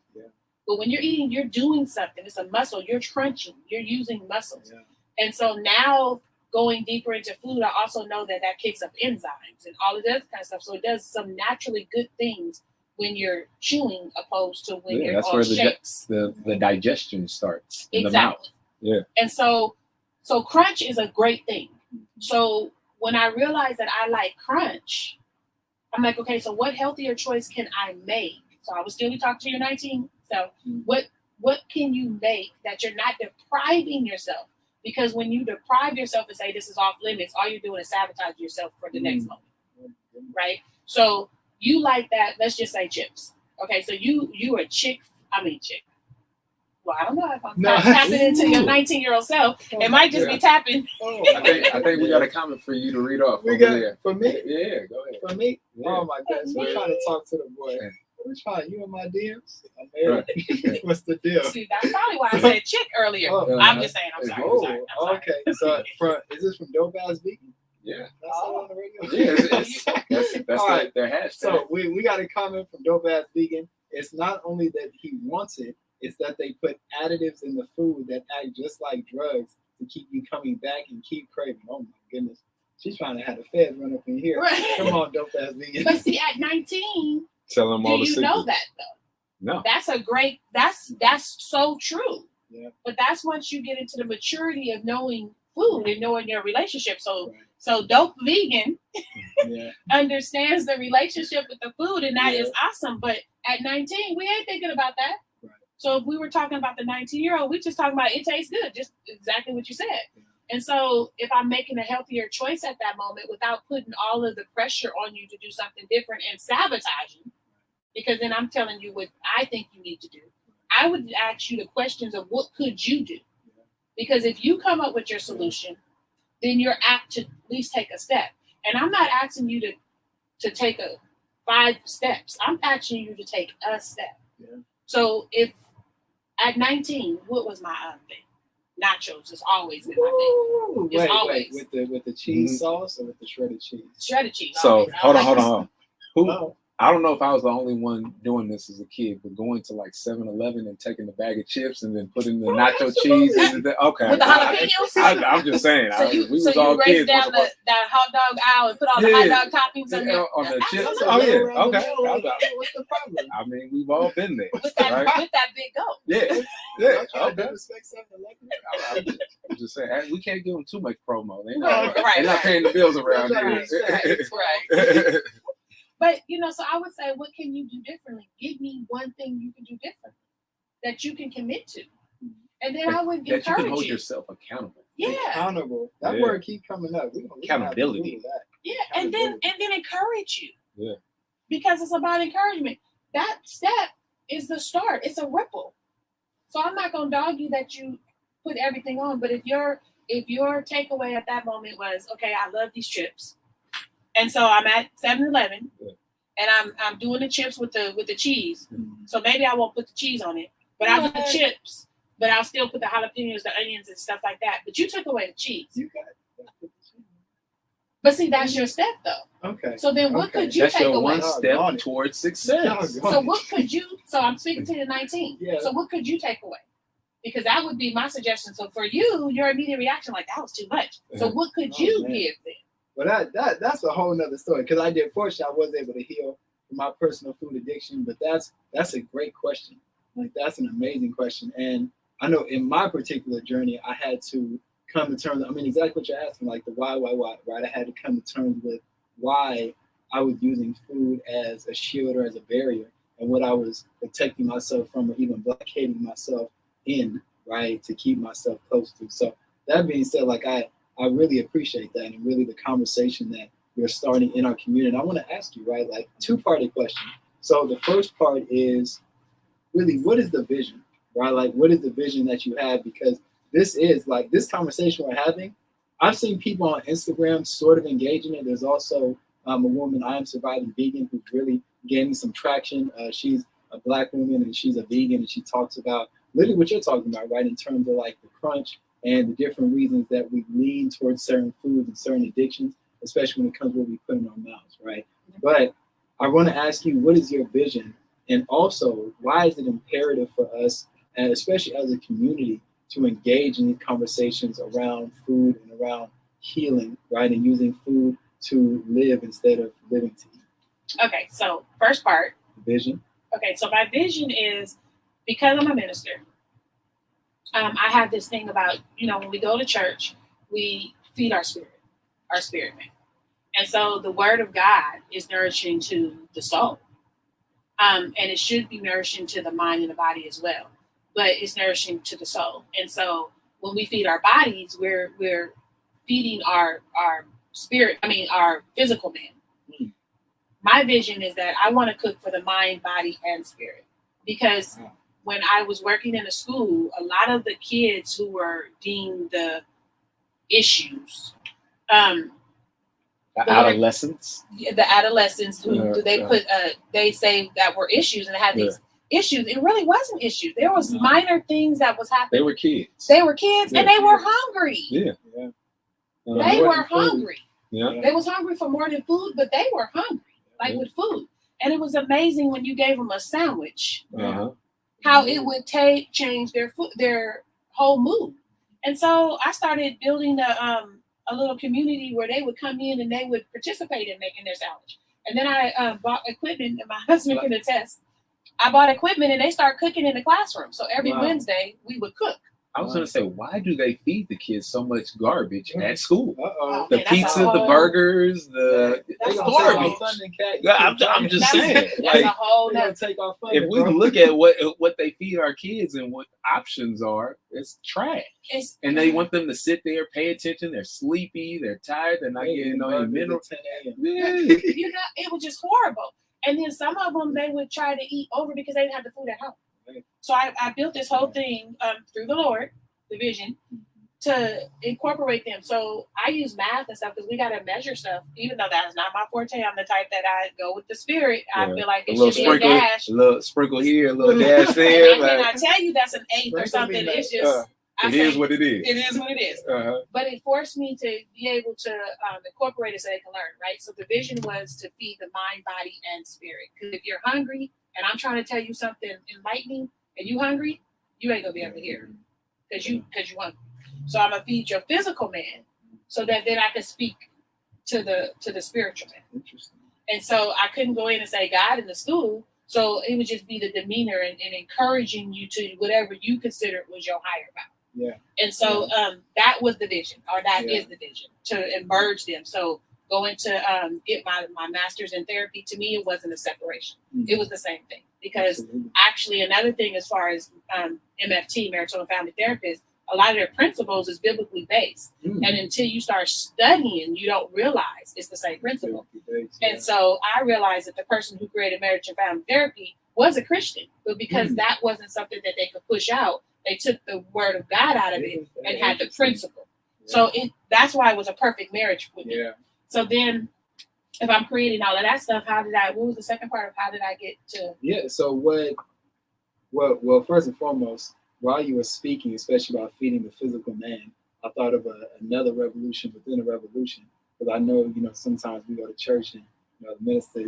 But when you're eating, you're doing something. It's a muscle. You're crunching. You're using muscles. Yeah. And so now going deeper into food, I also know that kicks up enzymes and all of that kind of stuff. So it does some naturally good things when you're chewing opposed to when you're that's on where shakes. the digestion starts in Exactly. the mouth. Yeah. And so crunch is a great thing. So when I realized that I like crunch, I'm like, okay, so what healthier choice can I make? So I was still talking to your 19. So what can you make that you're not depriving yourself? Because when you deprive yourself and say this is off limits, all you're doing is sabotage yourself for the next moment, right? So you like that, let's just say chips. Okay, so you are chick. Well, I don't know if I'm tapping into your 19-year-old self. It might just be tapping. I think we got a comment for you to read off. For me? Yeah, go ahead. For me? Yeah. Oh my goodness. We're trying to talk to the boy. Which one? You in my DMs? I'm married. What's the deal? See, that's probably why I said chick earlier. I'm just saying. I'm sorry. Okay. So, is this from Dope Ass Vegan? Yeah. That's on the radio. Yeah, that's right. their hashtag. So we got a comment from Dope Ass Vegan. It's not only that he wants it, it's that they put additives in the food that act just like drugs to keep you coming back and keep craving. Oh my goodness. She's trying to have the feds run up in here. Right. Come on, Dope Ass Vegan. But see, at 19, tell them all do the you know that though? No. That's a great, that's so true. Yeah. But that's once you get into the maturity of knowing food and knowing your relationship. So Right. so Dope Vegan Yeah. understands the relationship with the food, and that Yeah. is awesome. But at 19, we ain't thinking about that. Right. So if we were talking about the 19-year-old, we just talking about it tastes good, just exactly what you said. Yeah. And so if I'm making a healthier choice at that moment without putting all of the pressure on you to do something different and sabotaging, because then I'm telling you what I think you need to do, I would ask you the questions of what could you do? Because if you come up with your solution, then you're apt to at least take a step. And I'm not asking you to take 5 steps. I'm asking you to take a step. Yeah. So if at 19, what was my thing? Nachos has always been my thing. It's always. With the cheese sauce or with the shredded cheese? Shredded cheese. So always. hold on. Who? Oh. I don't know if I was the only one doing this as a kid, but going to like 7-Eleven and taking the bag of chips and then putting the nacho cheese into the with the jalapenos. I'm just saying. So you race kids. down that hot dog aisle and put all the hot dog toppings on the chips. Absolutely. Oh yeah, okay. What's the problem? I mean, we've all been there, with that right? big goat. Yeah. Okay. Respect 7-Eleven. I'm just saying, we can't give them too much promo. They're Right. not paying the bills around here. Right. But, so I would say, what can you do differently? Give me one thing you can do differently that you can commit to. And then I would encourage that you can hold yourself accountable. Yeah. Accountable. That word keep coming up. Accountability. Yeah. And then encourage you. Yeah. Because it's about encouragement. That step is the start. It's a ripple. So I'm not going to dog you that you put everything on. But if your takeaway at that moment was, okay, I love these chips. And so I'm at 7-Eleven, and I'm doing the chips with the cheese. Mm-hmm. So maybe I won't put the cheese on it, but I'll put the chips, but I'll still put the jalapenos, the onions, and stuff like that. But you took away the cheese. You got it. But see, that's your step, though. Okay. So then what could you that's take your away? one step towards success. So what could you, so I'm speaking to the 19. Yeah. So what could you take away? Because that would be my suggestion. So for you, your immediate reaction, like, that was too much. So what could you give them? Well, that's a whole nother story, because fortunately, I was able to heal from my personal food addiction. But that's a great question. Like, that's an amazing question. And I know in my particular journey, I had to come to terms. I mean, exactly what you're asking, like the why, right? I had to come to terms with why I was using food as a shield or as a barrier, and what I was protecting myself from, or even blockading myself in, right, to keep myself close to. So that being said, like I really appreciate that, and really the conversation that we're starting in our community. And I want to ask you, right, like 2-party question. So the first part is really, what is the vision, right? Like, what is the vision that you have? Because this is like this conversation we're having. I've seen people on Instagram sort of engage in it. There's also a woman, I Am Surviving Vegan, who's really gaining some traction. She's a Black woman, and she's a vegan, and she talks about literally what you're talking about, right, in terms of like the crunch and the different reasons that we lean towards certain foods and certain addictions, especially when it comes to what we put in our mouths, right? But I want to ask you, what is your vision And also, why is it imperative for us, and especially as a community, to engage in these conversations around food and around healing, right? And using food to live instead of living to eat. Okay, so first part. Vision. Okay, so my vision is, because I'm a minister, I have this thing about, when we go to church, we feed our spirit man. And so the word of God is nourishing to the soul. And it should be nourishing to the mind and the body as well. But it's nourishing to the soul. And so when we feed our bodies, we're feeding our spirit, our physical man. My vision is that I want to cook for the mind, body, and spirit. Because when I was working in a school, a lot of the kids who were deemed the issues, the adolescents who they say that were issues, and they had these issues. It really wasn't issues. There was minor things that was happening. They were kids. And they were hungry. Yeah. They were hungry. Yeah. They was hungry for more than food, but they were hungry, with food. And it was amazing when you gave them a sandwich, how it would change their whole mood. And so I started building a little community where they would come in and they would participate in making their sandwich. And then I bought equipment, and my husband can attest. I bought equipment, and they start cooking in the classroom. So every Wednesday we would cook. I was going to say, why do they feed the kids so much garbage at school? The man, pizza, the burgers, that's garbage. I'm just saying. That's a whole take off fun, if we look at what they feed our kids and what options are, it's trash. And they want them to sit there, pay attention. They're sleepy. They're tired. They're not getting no mineral. It was just horrible. And then some of them, they would try to eat over because they didn't have the food at home. So I built this whole thing through the Lord, the vision, to incorporate them. So I use math and stuff because we got to measure stuff, even though that's not my forte. I'm the type that I go with the spirit. I feel like it should be a dash. A little sprinkle here, a little dash there. And I tell you that's an eighth or something. It's just... It is what it is. It is what it is. But it forced me to be able to incorporate it so they can learn, right? So the vision was to feed the mind, body, and spirit. Because if you're hungry and I'm trying to tell you something enlightening and you hungry, you ain't gonna be able to hear because you hungry. So I'm gonna feed your physical man so that then I can speak to the spiritual man. Interesting. And so I couldn't go in and say God in the school. So it would just be the demeanor and encouraging you to whatever you considered was your higher power. Yeah. And so that was the vision, or that is the vision, to merge them. So going to get my master's in therapy, to me, it wasn't a separation. It was the same thing. Because actually another thing as far as MFT, marital and family therapist, a lot of their principles is biblically based. And until you start studying, you don't realize it's the same principle. And so I realized that the person who created marriage and family therapy was a Christian, but because that wasn't something that they could push out, they took the word of God out of it and had the principle. So that's why it was a perfect marriage with me. So then if I'm creating all of that stuff, what was the second part of how did I get to? Yeah, so well, first and foremost, while you were speaking, especially about feeding the physical man, I thought of another revolution within a revolution. Because I know, sometimes we go to church and, the minister,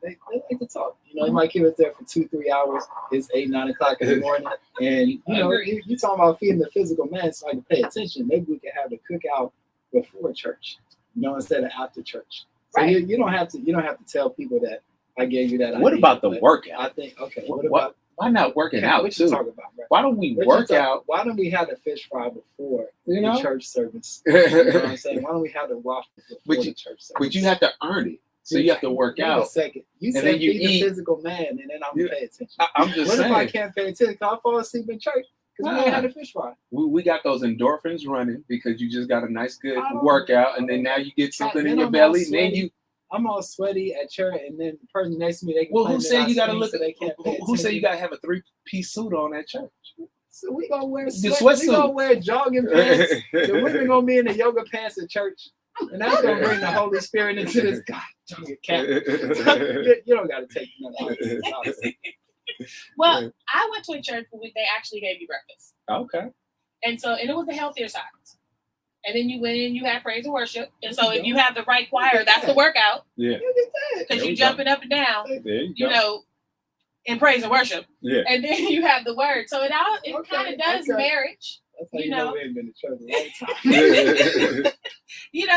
they like to talk. You might keep us there for 2-3 hours. It's 8-9 o'clock in the morning. And, you're talking about feeding the physical man so I can pay attention. Maybe we could have the cookout before church, instead of after church. So right. you don't have to tell people that I gave you that idea. What about the workout? I think, okay. What about... Why not working out what too? You talk about, right? Why don't we work out? Why don't we have the fish fry before the church service? You know what I'm saying? Why don't we have the waffle before the church service? But you have to earn it. So you have to work out. Wait a second. You said feed the physical man, and then I'm going to pay attention. I'm just saying. What if I can't pay attention? Can I fall asleep in church? Because we ain't had a fish fry. We got those endorphins running because you just got a nice good workout, and then now you get something in your I'm belly. And then I'm all sweaty at church, and then the person next to me, they can who said you got to look at? Who said you got to have a 3-piece suit on at church? So we gonna wear sweatsuit. We gonna wear jogging pants. The women gonna be in the yoga pants at church, and that's gonna bring the Holy Spirit into this jogging cap. You don't gotta take nothing out of this. Well, I went to a church where they actually gave you breakfast. Okay. And it was the healthier side. And then you went in, you had praise and worship. And so if you have the right choir, that's the workout. Yeah. Because you're jumping up and down. There you go. in praise and worship. Yeah. And then you have the word. So it kind of does marriage. That's how you know we ain't been to church a long time.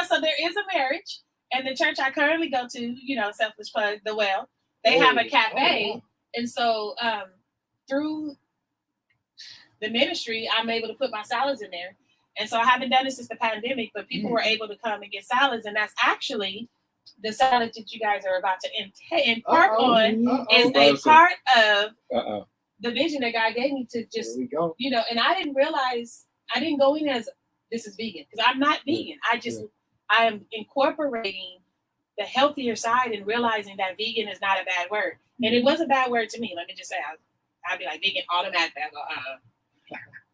So there is a marriage. And the church I currently go to, selfless plug, the Well, they have a cafe. Oh. And so through the ministry, I'm able to put my salads in there. And so I haven't done it since the pandemic, but people were able to come and get salads. And that's actually the salad that you guys are about to embark on is a part of the vision that God gave me to just, and I didn't realize, I didn't go in as this is vegan because I'm not vegan. I am incorporating the healthier side and realizing that vegan is not a bad word. And it was a bad word to me. Let me just say, I'd be like vegan automatically. I go,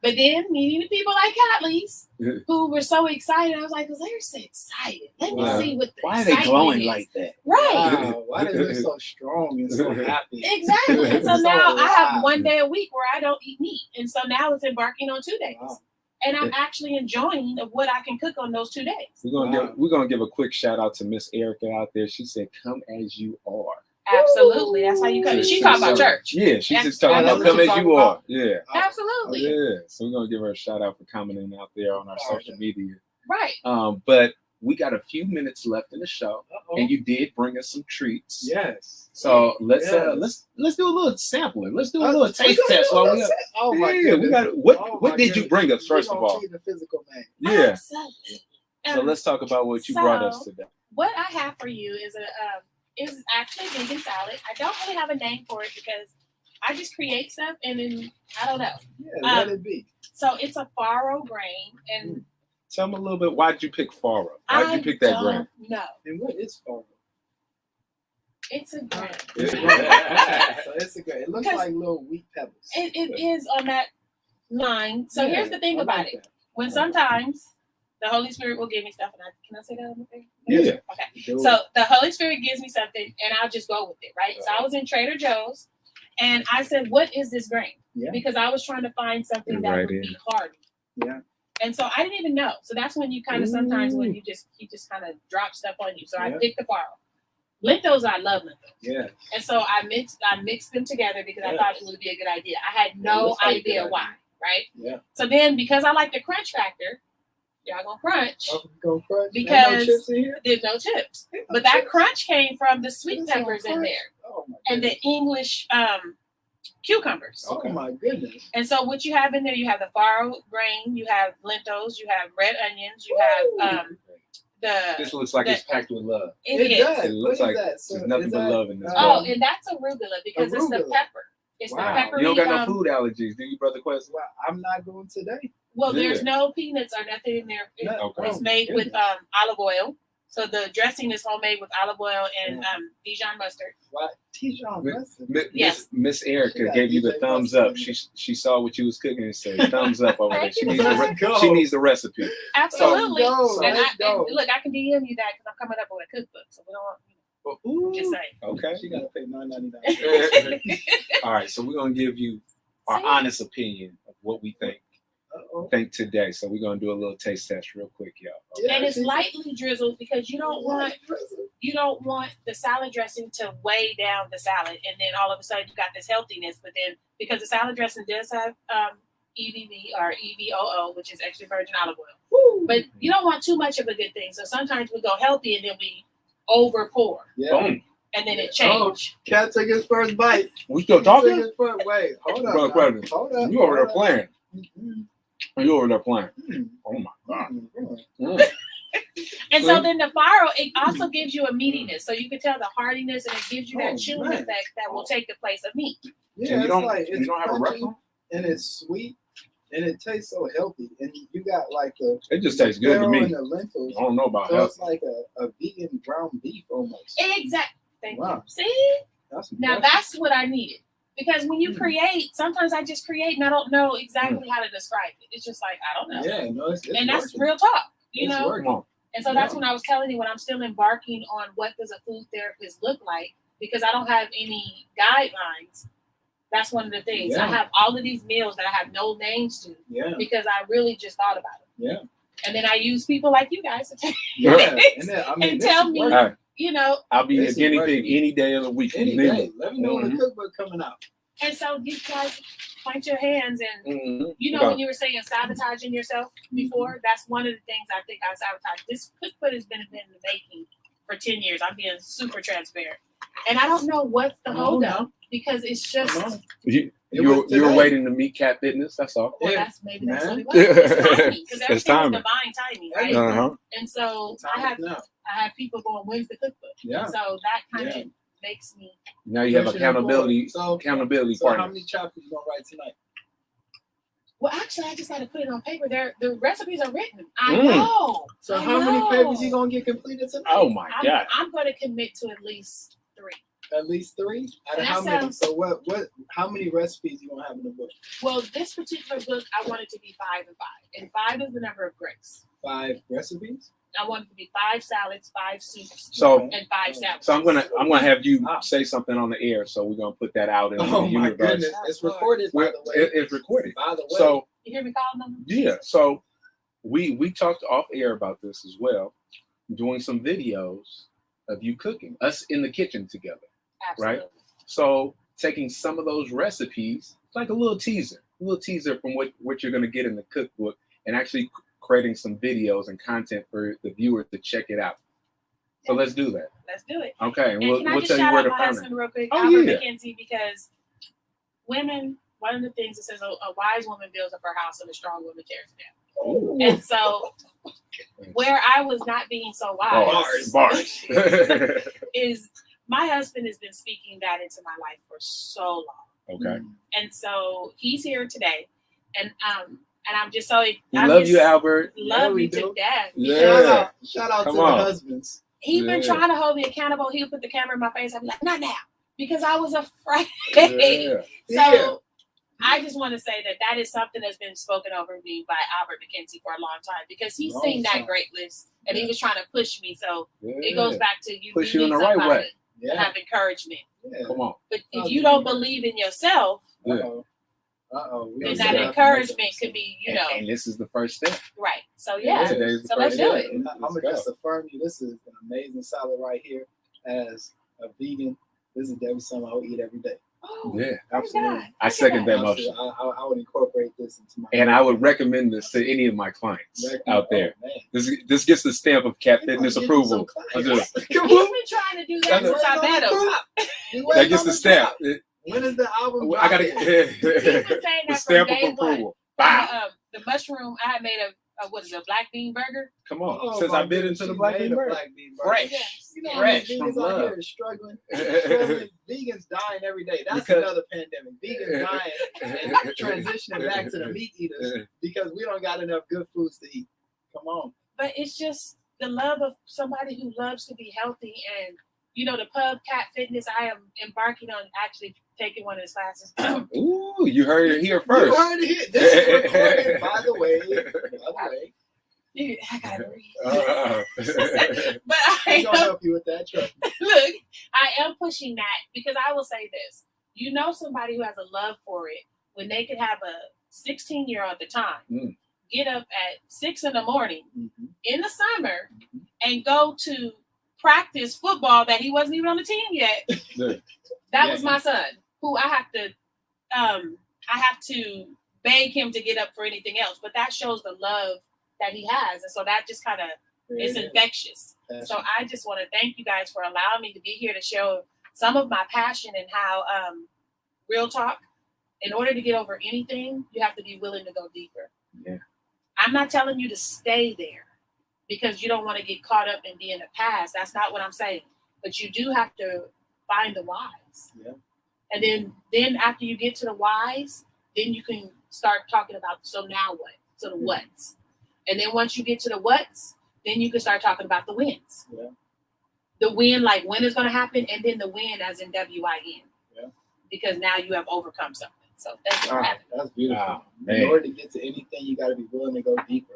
But then meeting the people like Catley's who were so excited, I was like, they're so excited. Let me see what the why are they glowing like that? Right. Wow. Why are they so strong and so happy? Exactly. And so now I have one day a week where I don't eat meat. And so now it's embarking on 2 days. Wow. And I'm actually enjoying of what I can cook on those 2 days. We're gonna give a quick shout out to Miss Erica out there. She said, "Come as you are." Absolutely, that's how you come. She's talking about church. Yeah, she's just talking about come as you are. Yeah, absolutely. Yeah, so we're gonna give her a shout out for commenting out there on our social media. Right. But we got a few minutes left in the show, and you did bring us some treats. Yes. So let's do a little sampling. Let's do a little taste test while we. Oh my goodness. We got what did you bring us first of all? The physical man. Yeah. Absolutely. So let's talk about what you brought us today. What I have for you is actually vegan salad. I don't really have a name for it because I just create stuff and then I don't know. Yeah, let it be. So it's a farro grain and. Tell me a little bit. Why did you pick farro? Why did you pick that grain? No. And what is farro? It's a grain. So it's a grain. It looks like little wheat pebbles. It is on that line. So here's the thing about it. When sometimes the Holy Spirit will give me stuff, and can I say that on the thing? Yeah. Okay. So the Holy Spirit gives me something, and I'll just go with it, right? So I was in Trader Joe's, and I said, "What is this grain?" Yeah. Because I was trying to find something that would be hardy. Yeah. And so I didn't even know. So that's when you kind of sometimes when he just kind of drop stuff on you. So I picked the farro. Lentils, I love lentils. Yeah. And so I mixed them together because I thought it would be a good idea. I had no idea why, right? Yeah. So then because I like the crunch factor, y'all gonna crunch. Go crunch. Because no chips in here? There's no chips. But that crunch came from the sweet peppers in there. Oh my and the English cucumbers. Oh my goodness. And so what you have in there, you have the farro grain, you have lentils, you have red onions, you have this looks like it's packed with love. It does. It looks like there's nothing but love in this. And that's arugula because it's the pepper. It's the peppery. You don't got no food allergies, do you, Brother Quest? Well, I'm not going today. Well, there's no peanuts or nothing in there. It's made with olive oil. So the dressing is homemade with olive oil and Dijon mustard. What? Dijon mustard? Yes. Miss Erica gave you the thumbs up. She saw what you was cooking and said thumbs up over there. She needs the recipe. Absolutely. So and look, I can DM you that because I'm coming up with a cookbook. So we don't want just saying. Okay. She gotta pay $9.99. All right, so we're gonna give you our honest opinion of what we think today. So we're gonna do a little taste test real quick, y'all. Okay. And it's lightly drizzled because you don't want the salad dressing to weigh down the salad, and then all of a sudden you got this healthiness. But then because the salad dressing does have EVV or EVOO, which is extra virgin olive oil, but you don't want too much of a good thing. So sometimes we go healthy and then we over pour. Yeah. Boom. And then it changed. Cat took his first bite. We still talking? Wait, hold up. Hold up. You over there playing? You over there playing? Oh my God. And so then the farro, it also gives you a meatiness. So you can tell the hardiness, and it gives you that chewing effect that will take the place of meat. Yeah, you don't have a restaurant? And it's sweet. And it tastes so healthy. And you got like it just tastes good to me. And the lentils. I don't know about so health. It's like a vegan ground beef almost. Exactly. Thank you. See? Now that's what I needed. Because when you create, sometimes I just create and I don't know exactly how to describe it. It's just like, I don't know. Yeah, no, it's and that's real talk, you know? Working. And so that's when I was telling you when I'm still embarking on what does a food therapist look like, because I don't have any guidelines. That's one of the things. I have all of these meals that I have no names to because I really just thought about it. Yeah. And then I use people like you guys to take and tell me you know. I'll be a This is guinea right. pig any day of the week. Any Need day. it. Let me know when the cookbook coming out. And so you guys point your hands and you know when you were saying sabotaging yourself before, that's one of the things I think I sabotaged. This cookbook has been in the making for 10 years. I'm being super transparent. And I don't know what's the holdup because it's just You're waiting to meet Cat Fitness, that's all. well, that's what it was. It's timing, because everything is divine timing, right? Uh-huh. And so I have people going, when's the cookbook? Yeah. And so that kind of makes me. Now you have accountability partners. So how many chapters you gonna write tonight? Well, actually, I just got to put it on paper. The recipes are written. I know. So how many papers you gonna get completed tonight? Oh my God! I'm going to commit to at least 3. At least 3? Out of how many? So what? How many recipes you gonna have in the book? Well, this particular book, I want it to be 5 and 5, and 5 is the number of grace. 5 recipes. I want it to be 5 salads, 5 soups, and 5 salads. So I'm gonna have you say something on the air. So we're gonna put that out in the universe. Oh my goodness! It's recorded, by the way. It's recorded. By the way. So you hear me calling them? Yeah. So we talked off air about this as well, doing some videos of you cooking, us in the kitchen together. Absolutely. Right? So taking some of those recipes, like a little teaser from what you're going to get in the cookbook, and actually creating some videos and content for the viewers to check it out. So let's do that. Let's do it. Okay, and we'll tell you where to find it. Can I just shout out my husband real quick, Oh, Albert yeah. McKenzie, because women, one of the things that says a wise woman builds up her house and a strong woman tears it down. Ooh. And so where I was not being so wise Bars. is my husband has been speaking that into my life for so long. Okay. And so he's here today. And I'm just so We love you, Albert. Love you to death. Yeah. Shout out to the husbands. He's been trying to hold me accountable. He'll put the camera in my face. I'd be like, not now. Because I was afraid. So I just want to say that is something that's been spoken over me by Albert McKenzie for a long time, because he's seen that great list and he was trying to push me. So it goes back to you. Push you in the right way. To have encouragement. Yeah. Come on. But if you don't believe in yourself, then that encouragement could be, And this is the first step. Right. So so let's do it. I'm gonna just affirm you. This is an amazing salad right here. As a vegan, this is definitely something I would eat every day. Oh, yeah, absolutely. I second that motion. I would incorporate this into my. And I would recommend this to any of my clients out there. This gets the stamp of Cat Fitness approval. He's been trying to do that since I met him. That gets the stamp. When is the album? I gotta He's been saying that the stamp of day approval. The mushroom, I had made a black bean burger. Come on, since I've been into the black bean burger. Fresh. Fresh vegans from out love. here struggling. Vegans dying every day. That's another pandemic. Vegans dying and transitioning back to the meat eaters because we don't got enough good foods to eat. Come on. But it's just the love of somebody who loves to be healthy. And the Pub Cat Fitness, I am embarking on actually taking one of his classes. Ooh, you heard it here first. You heard it here. This is recorded, by the way. Dude, I gotta breathe. But I'm gonna help you with that. Trust me. Look, I am pushing that because I will say this. Somebody who has a love for it when they could have a 16-year-old at the time get up at 6 a.m. in the summer and go to practice football that he wasn't even on the team yet. That was my son, who I have to beg him to get up for anything else. But that shows the love that he has, and so that just kind of is infectious. So I just want to thank you guys for allowing me to be here to show some of my passion and how real talk. In order to get over anything, you have to be willing to go deeper. Yeah. I'm not telling you to stay there because you don't want to get caught up and be in the past. That's not what I'm saying. But you do have to find the whys. Yeah. And then after you get to the whys, then you can start talking about, so now what? So the what's. And then once you get to the what's, then you can start talking about the wins. Yeah. The win, like when it's going to happen, and then the win as in WIN. Yeah. Because now you have overcome something. So thank you for having me. That's beautiful. Man. In order to get to anything, you got to be willing to go deeper.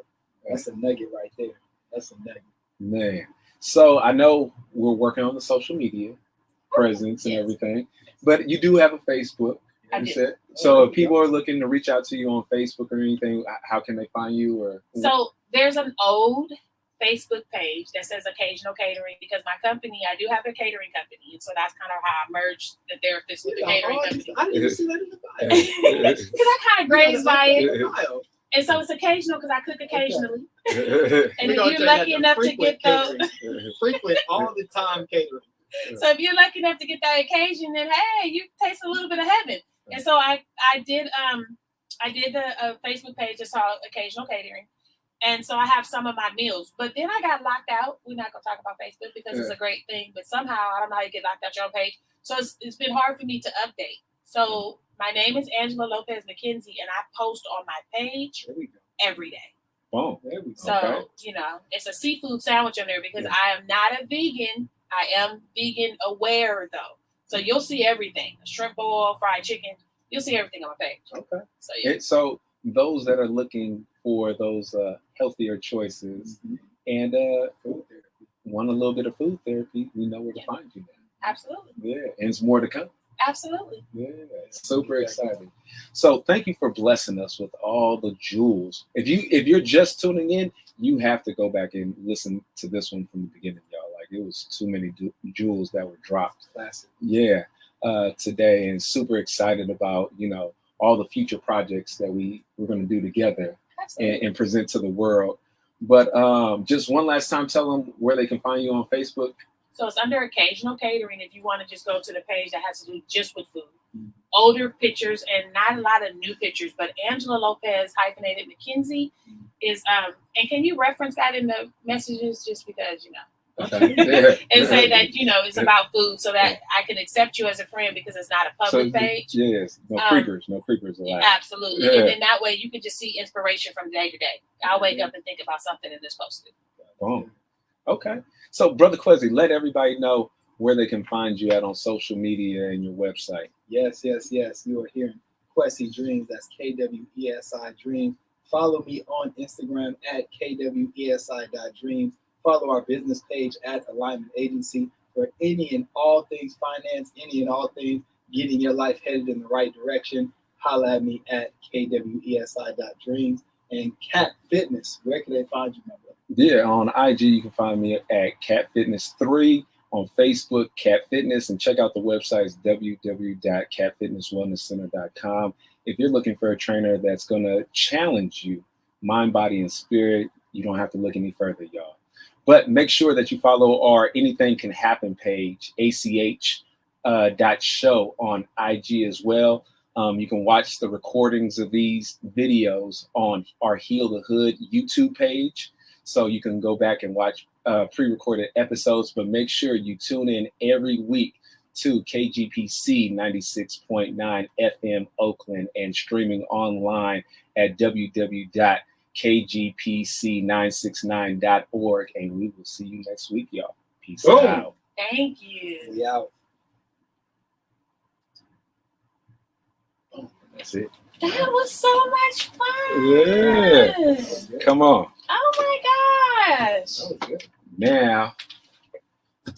That's a nugget right there. That's a nugget. Man. So I know we're working on the social media presence and everything, but you do have a Facebook. I do. Said. So if people are looking to reach out to you on Facebook or anything, how can they find you? Or so there's an old Facebook page that says Occasional Catering because my company, I do have a catering company. And so that's kind of how I merged the therapist with the catering company. I didn't even see that in the bio. Because I kind of grazed by it. In the bio. And so it's occasional because I cook occasionally. Okay. And if you're lucky enough to get those, frequent all the time catering. so if you're lucky enough to get that occasion, then hey, you taste a little bit of heaven. And so I did a Facebook page that's called Occasional Catering. And so I have some of my meals, but then I got locked out. We're not gonna talk about Facebook because it's a great thing, but somehow I don't know how you get locked out your own page. So it's been hard for me to update. So my name is Angela Lopez McKenzie, and I post on my page every day. Oh, so it's a seafood sandwich on there because I am not a vegan. I am vegan aware though, so you'll see everything: shrimp boil, fried chicken. You'll see everything on my page. Okay. So yeah. So those that are looking for those healthier choices and want a little bit of food therapy, we know where to find you now. Absolutely. Yeah, and it's more to come. Absolutely. Yeah, super exciting. So thank you for blessing us with all the jewels. If you're just tuning in, you have to go back and listen to this one from the beginning, y'all. Like it was too many jewels that were dropped. Classic. Yeah, today, and super excited about all the future projects that we're going to do together and present to the world. But just one last time, tell them where they can find you on Facebook. So it's under Occasional Catering if you want to just go to the page that has to do just with food. Older pictures and not a lot of new pictures, but Angela Lopez hyphenated McKenzie is and can you reference that in the messages just because Okay. and say that it's about food so that I can accept you as a friend because it's not a public page. Yes, no creepers allowed. Absolutely. Yeah. And then that way you can just see inspiration from day to day. I'll wake up and think about something and just post it. Boom. Okay. So Brother Kwesi, let everybody know where they can find you at on social media and your website. Yes. You are hearing Kwesi Dreams. That's KWESI Dreams. Follow me on Instagram at KWESI.dreams. Follow our business page at Alignment Agency for any and all things finance, any and all things getting your life headed in the right direction. Holla at me at KWESI.dreams. And Cat Fitness, where can they find you, my brother? Yeah, on IG, you can find me at Cat Fitness 3. On Facebook, Cat Fitness, and check out the website, www.catfitnesswellnesscenter.com. If you're looking for a trainer that's going to challenge you, mind, body, and spirit, you don't have to look any further, y'all. But make sure that you follow our Anything Can Happen page, ACH.show on IG as well. You can watch the recordings of these videos on our Heal the Hood YouTube page. So you can go back and watch pre-recorded episodes, but make sure you tune in every week to KGPC 96.9 FM Oakland and streaming online at www.kgpc969.org. And we will see you next week, y'all. Peace out. Thank you. We out. That's it. That was so much fun. Yeah. Come on. Oh my gosh. That was good. Now we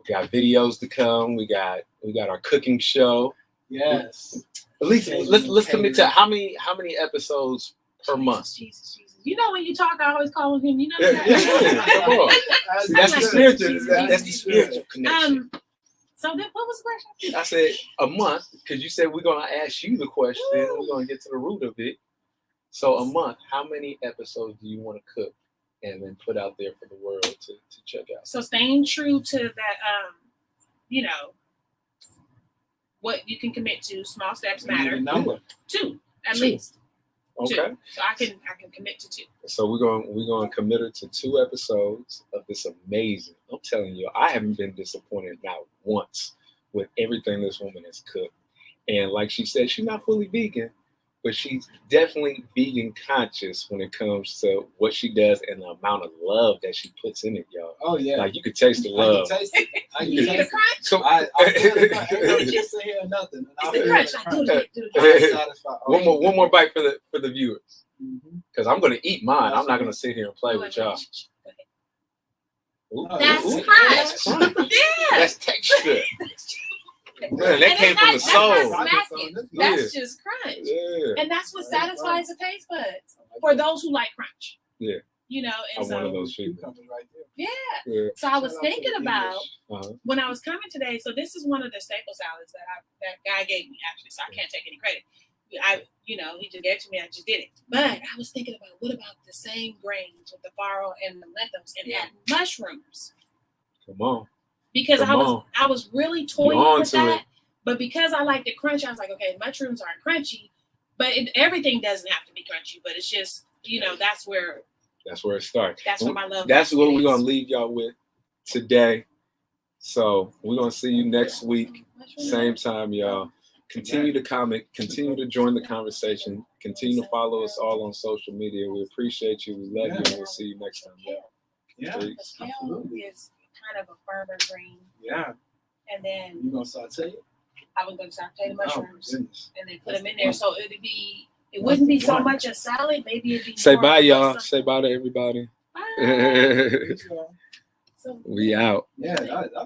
got videos to come. We got our cooking show. Yes. At least let's commit to how many episodes per month. Jesus. You know when you talk, I always call him. You know Yeah. Come on. See, that's the spiritual. That's the spiritual connection. So then, what was the question? I said a month because you said we're gonna ask you the question. We're gonna get to the root of it. So a month. How many episodes do you want to cook and then put out there for the world to check out? So staying true to that, what you can commit to. Small steps matter. Number 2 at least. Okay. 2. So I can commit to 2. So we're going to commit her to 2 episodes of this amazing. I'm telling you, I haven't been disappointed not once with everything this woman has cooked. And like she said, she's not fully vegan, but she's definitely vegan conscious when it comes to what she does and the amount of love that she puts in it, y'all. Oh yeah. Like you could taste the love. I can taste it. I can You taste need a it. crunch? So, I feel the crunch. I don't just sit here or nothing. It's the crunch. I do it. I'm satisfied. one more bite for the viewers, Mhm. because I'm gonna eat mine. I'm not gonna sit here and play with y'all. Ooh, That's ooh, crunch. that's crunch. Yeah. That's texture. Man, that came from the soul. That's just crunch. Yeah. And that's what satisfies the taste buds for those who like crunch. Yeah. you know, and I'm one of so those people. Cucumbers right there. yeah. So I was Shout out to thinking the about Uh-huh. when I was coming today. So this is one of the staple salads that guy gave me actually. So I can't take any credit. He just gave it to me. I just did it. But I was thinking about what about the same grains with the farro and the lentils and add mushrooms. Come on. Because Come on. I was really You're toying on with to that. it. But because I like the crunch, I was like, okay, mushrooms aren't crunchy. But everything doesn't have to be crunchy. But it's just, that's where it starts. That's where my love. That's what we're is. gonna leave y'all with today. So we're gonna see you next week, same time, y'all. Continue to comment, continue to join the conversation, continue to follow us all on social media. We appreciate you, we love you, and we'll see you next time, y'all. Yeah, Because kale is kind of a firmer green. yeah. And then You gonna saute it? I was going to saute the mushrooms Oh, and then put them in the there. one. So it wouldn't be so much a salad. Maybe it'd be Say more bye, of a y'all. something. Say bye to everybody. Bye. So, We out. Yeah,